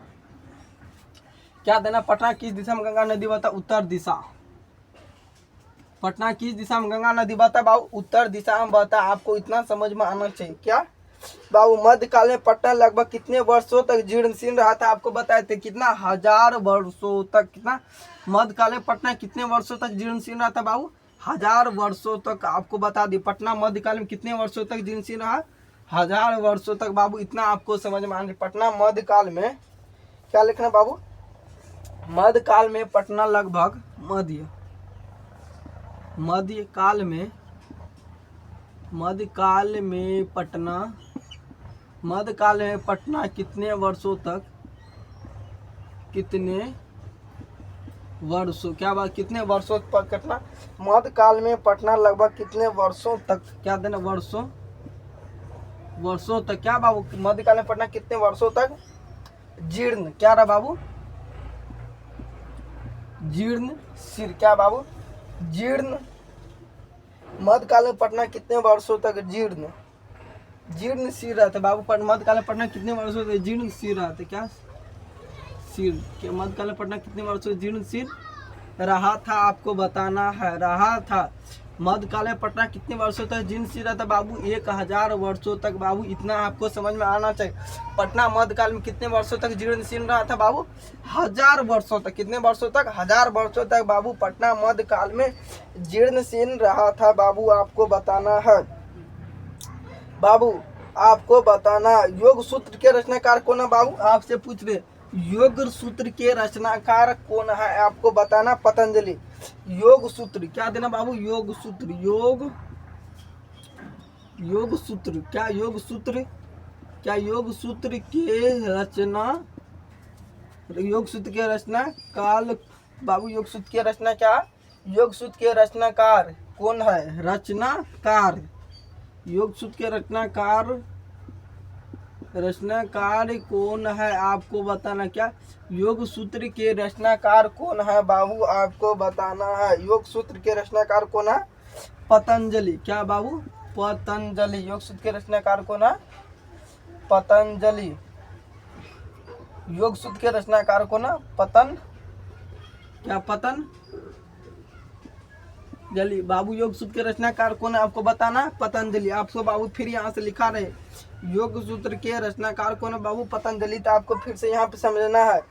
क्या देना? पटना किस दिशा में गंगा नदी बहता है? उत्तर दिशा। पटना किस दिशा में गंगा नदी बहता है बाबू? उत्तर दिशा में बहता है। आपको इतना समझ में आना चाहिए। क्या बाबू? मध्यकाल में पटना लगभग कितने वर्षों तक जीर्णशीर्ण रहा था? आपको बताए थे कितना, 1000 वर्षों तक। कितना? मध्यकाल में पटना कितने वर्षों तक जीर्णशीर्ण रहा था बाबू? 1000 वर्षों तक। आपको बता दी पटना मध्यकाल में कितने वर्षों तक जीर्णशीर्ण रहा? 1000 वर्षों तक बाबू। इतना आपको समझ में आना। पटना मध्यकाल में क्या लिखना बाबू? मध्यकाल में पटना लगभग मध्यकाल में पटना कितने वर्षों तक, क्या बात, कितने वर्षों तक पटना मध्यकाल में पटना लगभग कितने वर्षों तक? क्या देना? वर्षों तक। क्या बाबू? मध्यकाल में पटना कितने वर्षों तक जीर्ण, क्या रहा बाबू? जीर्ण शीर्ण। क्या बाबू? जीर्ण। मध्यकाल में पटना कितने वर्षों तक जीर्ण शीर्ण रहते बाबू? मध्यकाल में पटना कितने वर्षों तक जीर्ण शीर्ण रहते? क्या शीर्ण के मध्यकाल में पटना कितने वर्षों जीर्ण शीर्ण रहा था? आपको बताना है। रहा था मध्यकाल में पटना कितने वर्षों तक जीर्ण शीर्ण रहता बाबू? 1000 वर्षों तक बाबू। इतना आपको समझ में आना चाहिए। पटना मध्यकाल में कितने वर्षों तक जीर्ण शीर्ण रहा था बाबू? 1000 वर्षों तक। कितने वर्षों तक? 1000 वर्षों तक बाबू पटना मध्यकाल में जीर्ण शीर्ण रहा था बाबू। आपको बताना है बाबू। आपको बताना, योग सूत्र के रचनाकार कौन है बाबू? आपसे पूछ रहे योग सूत्र के रचनाकार कौन है? आपको बताना पतंजलि। योग सूत्र क्या देना बाबू? योग सूत्र। योग सूत्र। क्या योग सूत्र? क्या योग सूत्र के रचना काल बाबू? योग सूत्र के रचना क्या? योग सूत्र के रचनाकार कौन है? रचनाकार। योग सूत्र के रचनाकार कौन है आपको बताना। क्या योग सूत्र के रचनाकार कौन है बाबू आपको बताना है। योग सूत्र के रचनाकार कौन है? पतंजलि। क्या बाबू? पतंजलि। योग सूत्र के रचनाकार कौन है? पतंजलि। योग सूत्र के रचनाकार कौन है? पतंजलि। बाबू योग सूत्र के रचनाकार कौन है आपको बताना है? पतंजलि। आपको बाबू फिर यहाँ से लिखा रहे योग सूत्र के रचनाकार कौन है बाबू? पतंजलि। तो आपको फिर से यहाँ पे समझना है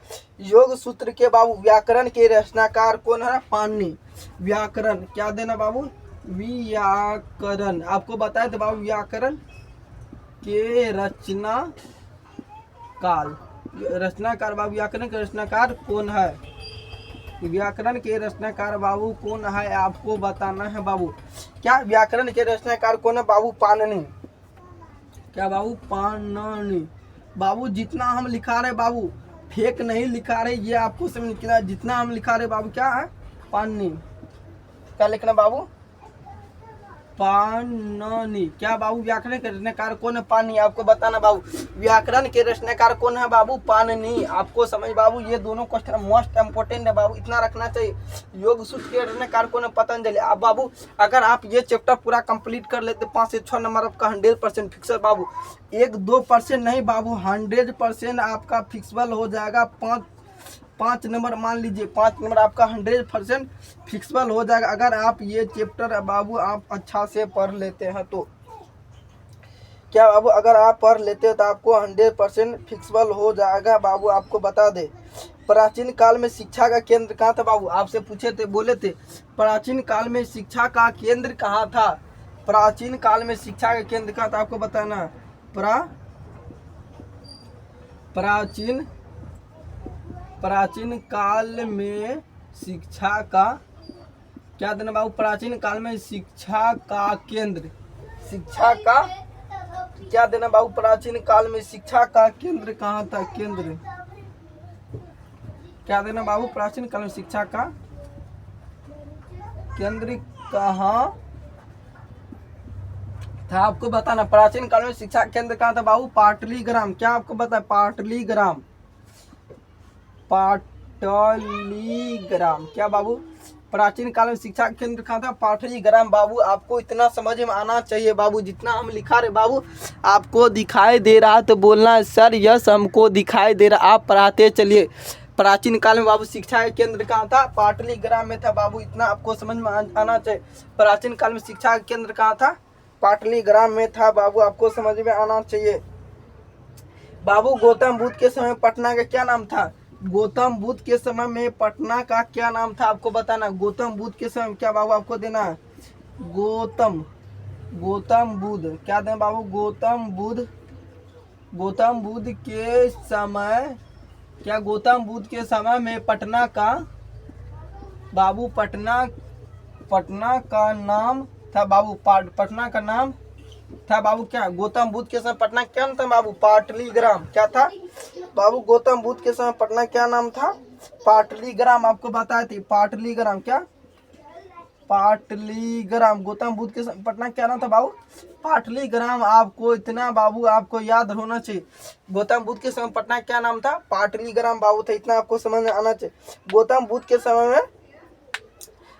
योग सूत्र के बाबू व्याकरण के रचनाकार कौन है? पाणिनि। व्याकरण क्या देना बाबू? व्याकरण। आपको बताए थे बाबू व्याकरण के रचनाकार बाबू व्याकरण के रचनाकार कौन है? व्याकरण के रचनाकार बाबू कौन है आपको बताना है बाबू। क्या व्याकरण के रचनाकार कौन है बाबू? पाणिनि। क्या बाबू? पाणिनि। बाबू जितना हम लिखा रहे बाबू फेक नहीं लिखा रहे, ये आपको समझ निकला। जितना हम लिखा रहे बाबू क्या है? पाणिनि। क्या लिखना बाबू? पाणिनि। क्या बाबू व्याकरण के रचनाकार कौन है? पाणिनि। आपको बताना बाबू व्याकरण के रचनाकार कौन है बाबू? पाणिनि। आपको समझ बाबू ये दोनों क्वेश्चन मोस्ट इंपोर्टेंट है बाबू, इतना रखना चाहिए। योग सूत्र के रचनाकार कौन है? पतंजलि। अब बाबू अगर आप ये चैप्टर पूरा कंप्लीट कर लेते 5 से 6 नंबर आपका 100% फिक्सर बाबू। 1-2% नहीं बाबू, 100% आपका फिक्सबल हो जाएगा। 5 नंबर मान लीजिए, 5 नंबर आपका 100% फिक्सबल हो जाएगा अगर आप ये चैप्टर बाबू आप अच्छा से पढ़ लेते हैं तो। क्या बाबू अगर आप पढ़ लेते हो तो आपको 100% फिक्सबल हो जाएगा बाबू। आपको बता दे प्राचीन काल में शिक्षा का केंद्र कहाँ था बाबू? आपसे पूछे थे, बोले थे प्राचीन काल में शिक्षा का केंद्र कहाँ था? प्राचीन काल में शिक्षा का केंद्र कहाँ था आपको बताना। प्राचीन काल में शिक्षा का क्या देना बाबू? प्राचीन काल में शिक्षा का केंद्र, शिक्षा का क्या देना बाबू? प्राचीन काल में शिक्षा का केंद्र कहाँ था? केंद्र क्या देना बाबू? प्राचीन काल में शिक्षा का केंद्र कहाँ था आपको बताना। प्राचीन काल में शिक्षा केंद्र कहाँ था बाबू? पाटलीग्राम। क्या आपको बता? पाटलीग्राम। क्या बाबू प्राचीन काल में शिक्षा केंद्र कहाँ था? पाटलीग्राम। बाबू आपको इतना समझ में आना चाहिए बाबू, जितना हम लिखा रहे बाबू आपको दिखाई दे रहा तो बोलना है सर यस हमको दिखाई दे रहा। आप पढ़ाते चलिए। प्राचीन काल में बाबू शिक्षा के केंद्र कहाँ था? पाटलीग्राम में था बाबू, इतना आपको समझ में आना चाहिए। प्राचीन काल में शिक्षा के केंद्र कहाँ था? पाटलीग्राम में था बाबू, आपको समझ में आना चाहिए। बाबू गौतम बुद्ध के समय पटना का क्या नाम था? गौतम बुद्ध के समय में पटना का क्या नाम था आपको बताना। गौतम बुद्ध के समय क्या बाबू आपको देना है? गौतम बुद्ध क्या देना बाबू? गौतम बुद्ध के समय क्या गौतम बुद्ध के समय में पटना का बाबू पटना का नाम था बाबू। पटना का नाम था बाबू क्या? गौतम बुद्ध के समय पटना क्या नाम था बाबू? पाटलीग्राम। क्या था बाबू? गौतम बुद्ध के समय पटना क्या नाम था? पाटलीग्राम। आपको बताए थे पाटलीग्राम। क्या? पाटलीग्राम। गौतम बुद्ध के समय पटना क्या नाम था बाबू? पाटलीग्राम। आपको इतना बाबू आपको याद होना चाहिए। गौतम बुद्ध के समय पटना क्या नाम था? पाटलीग्राम बाबू था, इतना आपको समझ में आना चाहिए। गौतम बुद्ध के समय में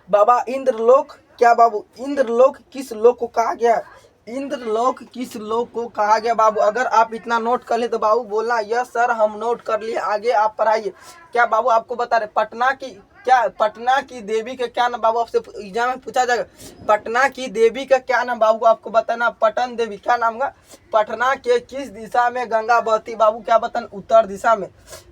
बाबा इंद्रलोक क्या बाबू? इंद्रलोक किस लोक को कहा गया? इंद्रलोक किस लोक को कहा गया बाबू? अगर आप इतना नोट कर ले तो बाबू बोलना यस सर हम नोट कर लिए, आगे आप पढ़ाइए। क्या बाबू आपको बता रहे पटना की देवी का क्या नाम बाबू? आपसे एग्जाम में पूछा जाएगा पटना की देवी का क्या नाम बाबू आपको बताना। पटन देवी। क्या नाम का? पटना के किस दिशा में गंगा बहती बाबू? क्या बताना? उत्तर दिशा में।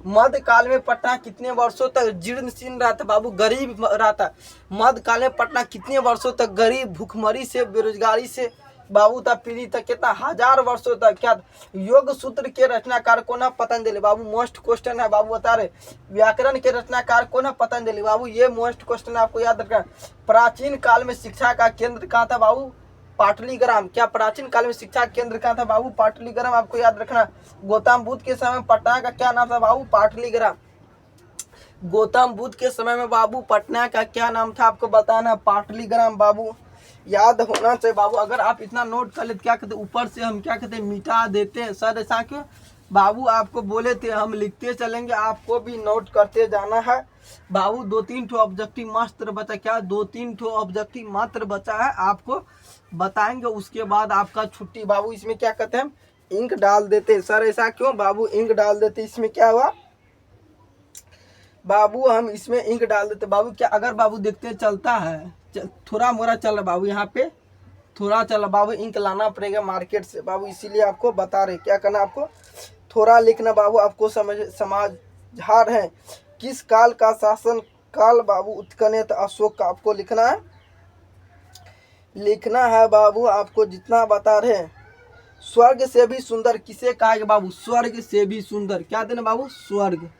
मध्यकाल में पटना कितने वर्षों तक जीर्ण शीर्ण रहा था बाबू? गरीब रहा था। मध्यकाल में पटना कितने वर्षों तक गरीब, भूखमरी से, बेरोजगारी से बाबू था पीड़ित तक, कितना 1000 वर्षों तक। क्या योग सूत्र के रचनाकार कौन है? पतंजलि। बाबू मोस्ट क्वेश्चन है बाबू, बता रहे व्याकरण के रचनाकार कौन है? पतंजलि। बाबू ये मोस्ट क्वेश्चन आपको याद रखना। प्राचीन काल में शिक्षा का केंद्र कहाँ था बाबू? पाटलीग्राम। क्या प्राचीन काल में शिक्षा केंद्र कहाँ था बाबू? पाटलीग्राम। आपको याद रखना। गौतम बुद्ध के समय पटना का क्या नाम था बाबू? पाटलीग्राम। गौतम बुद्ध के समय में बाबू पटना का क्या नाम था आपको बताना? पाटलीग्राम बाबू। याद होना चाहिए बाबू। अगर आप इतना नोट कर लेते, क्या कहते ऊपर से हम क्या कहते मिटा देते हैं सर, ऐसा क्यों बाबू? आपको बोले थे हम लिखते चलेंगे, आपको भी नोट करते जाना है बाबू। 2-3 ठो ऑब्जेक्टिव मात्र बचा, क्या 2-3 ठो ऑब्जेक्टिव मात्र बचा है, आपको बताएंगे, उसके बाद आपका छुट्टी बाबू। इसमें क्या कहते हैं इंक डाल देते सर, ऐसा क्यों बाबू? इंक डाल देते, इसमें क्या हुआ बाबू? हम इसमें इंक डाल देते बाबू। क्या अगर बाबू देखते चलता है, थोड़ा मोड़ा चल रहा बाबू, यहाँ पे थोड़ा चल रहा बाबू, इंक लाना पड़ेगा मार्केट से बाबू, इसीलिए आपको बता रहे क्या करना आपको, थोड़ा लिखना बाबू। आपको समझा रहे हैं किस काल का शासन काल बाबू उत्कनेत अशोक का आपको लिखना है बाबू। आपको जितना बता रहे हैं, स्वर्ग से भी सुंदर किसे कहा बाबू? स्वर्ग से भी सुंदर क्या देना बाबू? स्वर्ग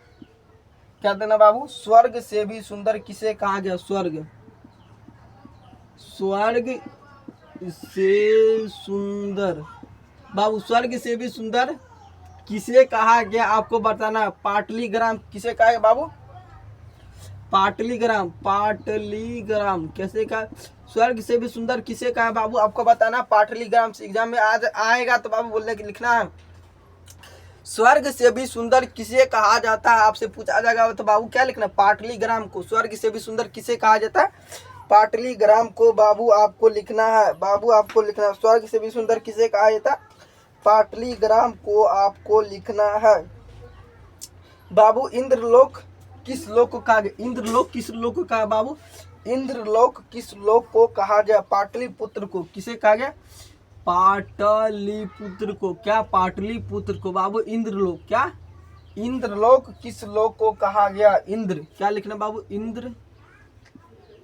क्या देना बाबू? स्वर्ग से भी सुंदर किसे कहा गया? स्वर्ग से सुंदर बाबू, स्वर्ग से भी सुंदर किसे कहा गया आपको बताना। पाटलीग्राम किसे कहा गया बाबू? पाटलीग्राम कैसे कहा? स्वर्ग से भी सुंदर किसे कहा बाबू? आपको बताना पाटलीग्राम से। एग्जाम में आज आएगा तो बाबू बोलने की लिखना है, स्वर्ग से भी सुंदर किसे कहा जाता है, आपसे पूछा जाएगा तो बाबू क्या लिखना? पाटलीग्राम को स्वर्ग से भी सुंदर किसे कहा जाता है? पाटलीग्राम को बाबू आपको लिखना है बाबू, आपको लिखना है स्वर्ग से भी सुंदर किसे कहा जाता है? पाटलीग्राम को आपको लिखना है बाबू। इंद्रलोक किस लोक को कहा गया? इंद्रलोक किस लोक को कहा बाबू? इंद्रलोक किस लोक को कहा गया? पाटलिपुत्र को किसे कहा गया? पाटलिपुत्र को। क्या? पाटलिपुत्र को बाबू। इंद्रलोक क्या? इंद्रलोक किस लोक को कहा गया? इंद्र क्या लिखना बाबू?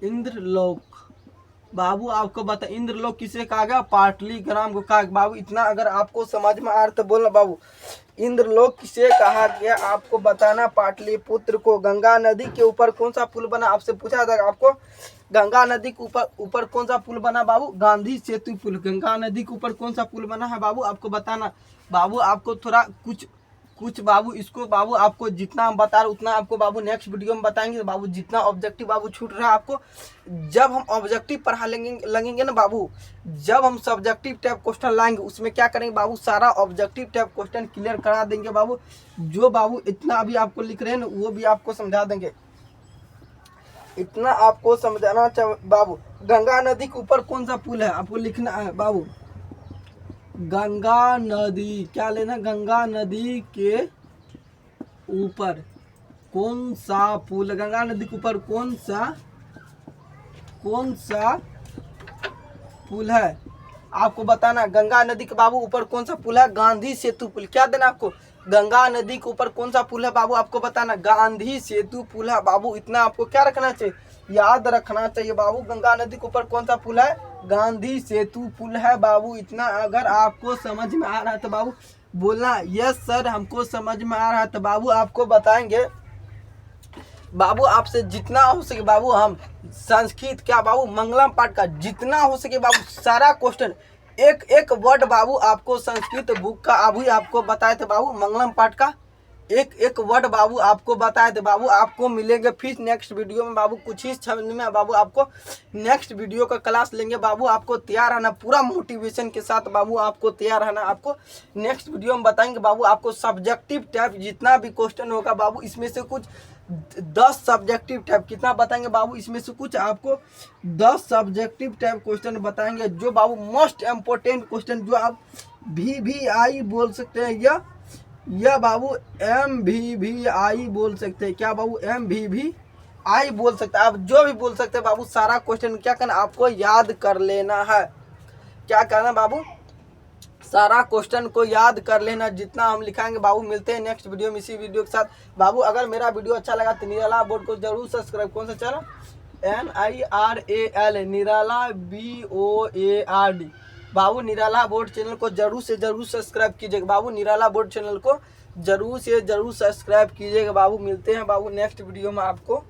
इंद्रलोक बाबू आपको बता, इंद्रलोक किसे कहा गया? पाटलीग्राम को कहा बाबू। इतना अगर आपको समझ में आ रहा तो बोलना बाबू इंद्रलोक किसे कहा गया, आपको बताना पाटलिपुत्र को। गंगा नदी के ऊपर कौन सा पुल बना, आपसे पूछा जाएगा आपको। गंगा नदी के ऊपर कौन सा पुल बना बाबू? गांधी सेतु पुल। गंगा नदी के ऊपर कौन सा पुल बना है बाबू? आपको बताना बाबू। आपको थोड़ा कुछ बाबू, इसको बाबू आपको जितना हम बता रहे उतना आपको बाबू नेक्स्ट वीडियो में बताएंगे बाबू। जितना ऑब्जेक्टिव बाबू छूट रहा है आपको, जब हम ऑब्जेक्टिव पढ़ा लगेंगे ना बाबू, जब हम सब्जेक्टिव टाइप क्वेश्चन लाएंगे उसमें क्या करेंगे बाबू, सारा ऑब्जेक्टिव टाइप क्वेश्चन क्लियर करा देंगे बाबू। जो बाबू इतना अभी आपको लिख रहे हैं ना वो भी आपको समझा देंगे, इतना आपको समझाना चाहिए बाबू। गंगा नदी के ऊपर कौन सा पुल है आपको लिखना है बाबू। गंगा नदी क्या लेना? गंगा नदी के ऊपर कौन सा पुल? गंगा नदी के ऊपर कौन सा पुल है आपको बताना। गंगा नदी के बाबू ऊपर कौन सा पुल है? गांधी सेतु पुल। क्या देना आपको? गंगा नदी के ऊपर कौन सा पुल है बाबू? आपको बताना गांधी सेतु पुल है बाबू। इतना आपको क्या रखना चाहिए? याद रखना चाहिए बाबू। गंगा नदी के ऊपर कौन सा पुल है? गांधी सेतु पुल है बाबू। इतना अगर आपको समझ में आ रहा है तो बाबू बोलना यस सर हमको समझ में आ रहा है, तो बाबू आपको बताएंगे बाबू। आपसे जितना हो सके बाबू हम संस्कृत क्या बाबू मंगलम पाठ का जितना हो सके बाबू सारा क्वेश्चन एक वर्ड बाबू आपको संस्कृत बुक का अभी आपको बताए थे बाबू। मंगलम पाठ का एक वर्ड बाबू आपको बताए थे बाबू। आपको मिलेंगे फिर नेक्स्ट वीडियो में बाबू। कुछ ही समय में बाबू आपको नेक्स्ट वीडियो का क्लास लेंगे बाबू। आपको तैयार रहना पूरा मोटिवेशन के साथ बाबू, आपको तैयार रहना। आपको नेक्स्ट वीडियो में बताएंगे बाबू आपको सब्जेक्टिव टाइप जितना भी क्वेश्चन होगा बाबू, इसमें से कुछ 10 सब्जेक्टिव टाइप कितना बताएंगे बाबू, इसमें से कुछ आपको 10 सब्जेक्टिव टाइप क्वेश्चन बताएंगे जो बाबू मोस्ट इम्पोर्टेंट क्वेश्चन, जो आप VVI बोल सकते हैं या बाबू MVVI बोल सकते हैं। क्या बाबू? MVVI बोल सकते हैं। आप जो भी बोल सकते हैं बाबू, सारा क्वेश्चन क्या करना आपको याद कर लेना है। क्या करना बाबू? सारा क्वेश्चन को याद कर लेना जितना हम लिखाएंगे बाबू। मिलते हैं नेक्स्ट वीडियो में इसी वीडियो के साथ बाबू। अगर मेरा वीडियो अच्छा लगा तो निराला बोर्ड को जरूर सब्सक्राइब। कौन सा चैनल? NIRAL निराला BOARD बाबू। निराला बोर्ड चैनल को जरूर से जरूर सब्सक्राइब कीजिएगा बाबू। निराला बोर्ड चैनल को जरूर से जरूर सब्सक्राइब कीजिएगा बाबू। मिलते हैं बाबू नेक्स्ट वीडियो में आपको।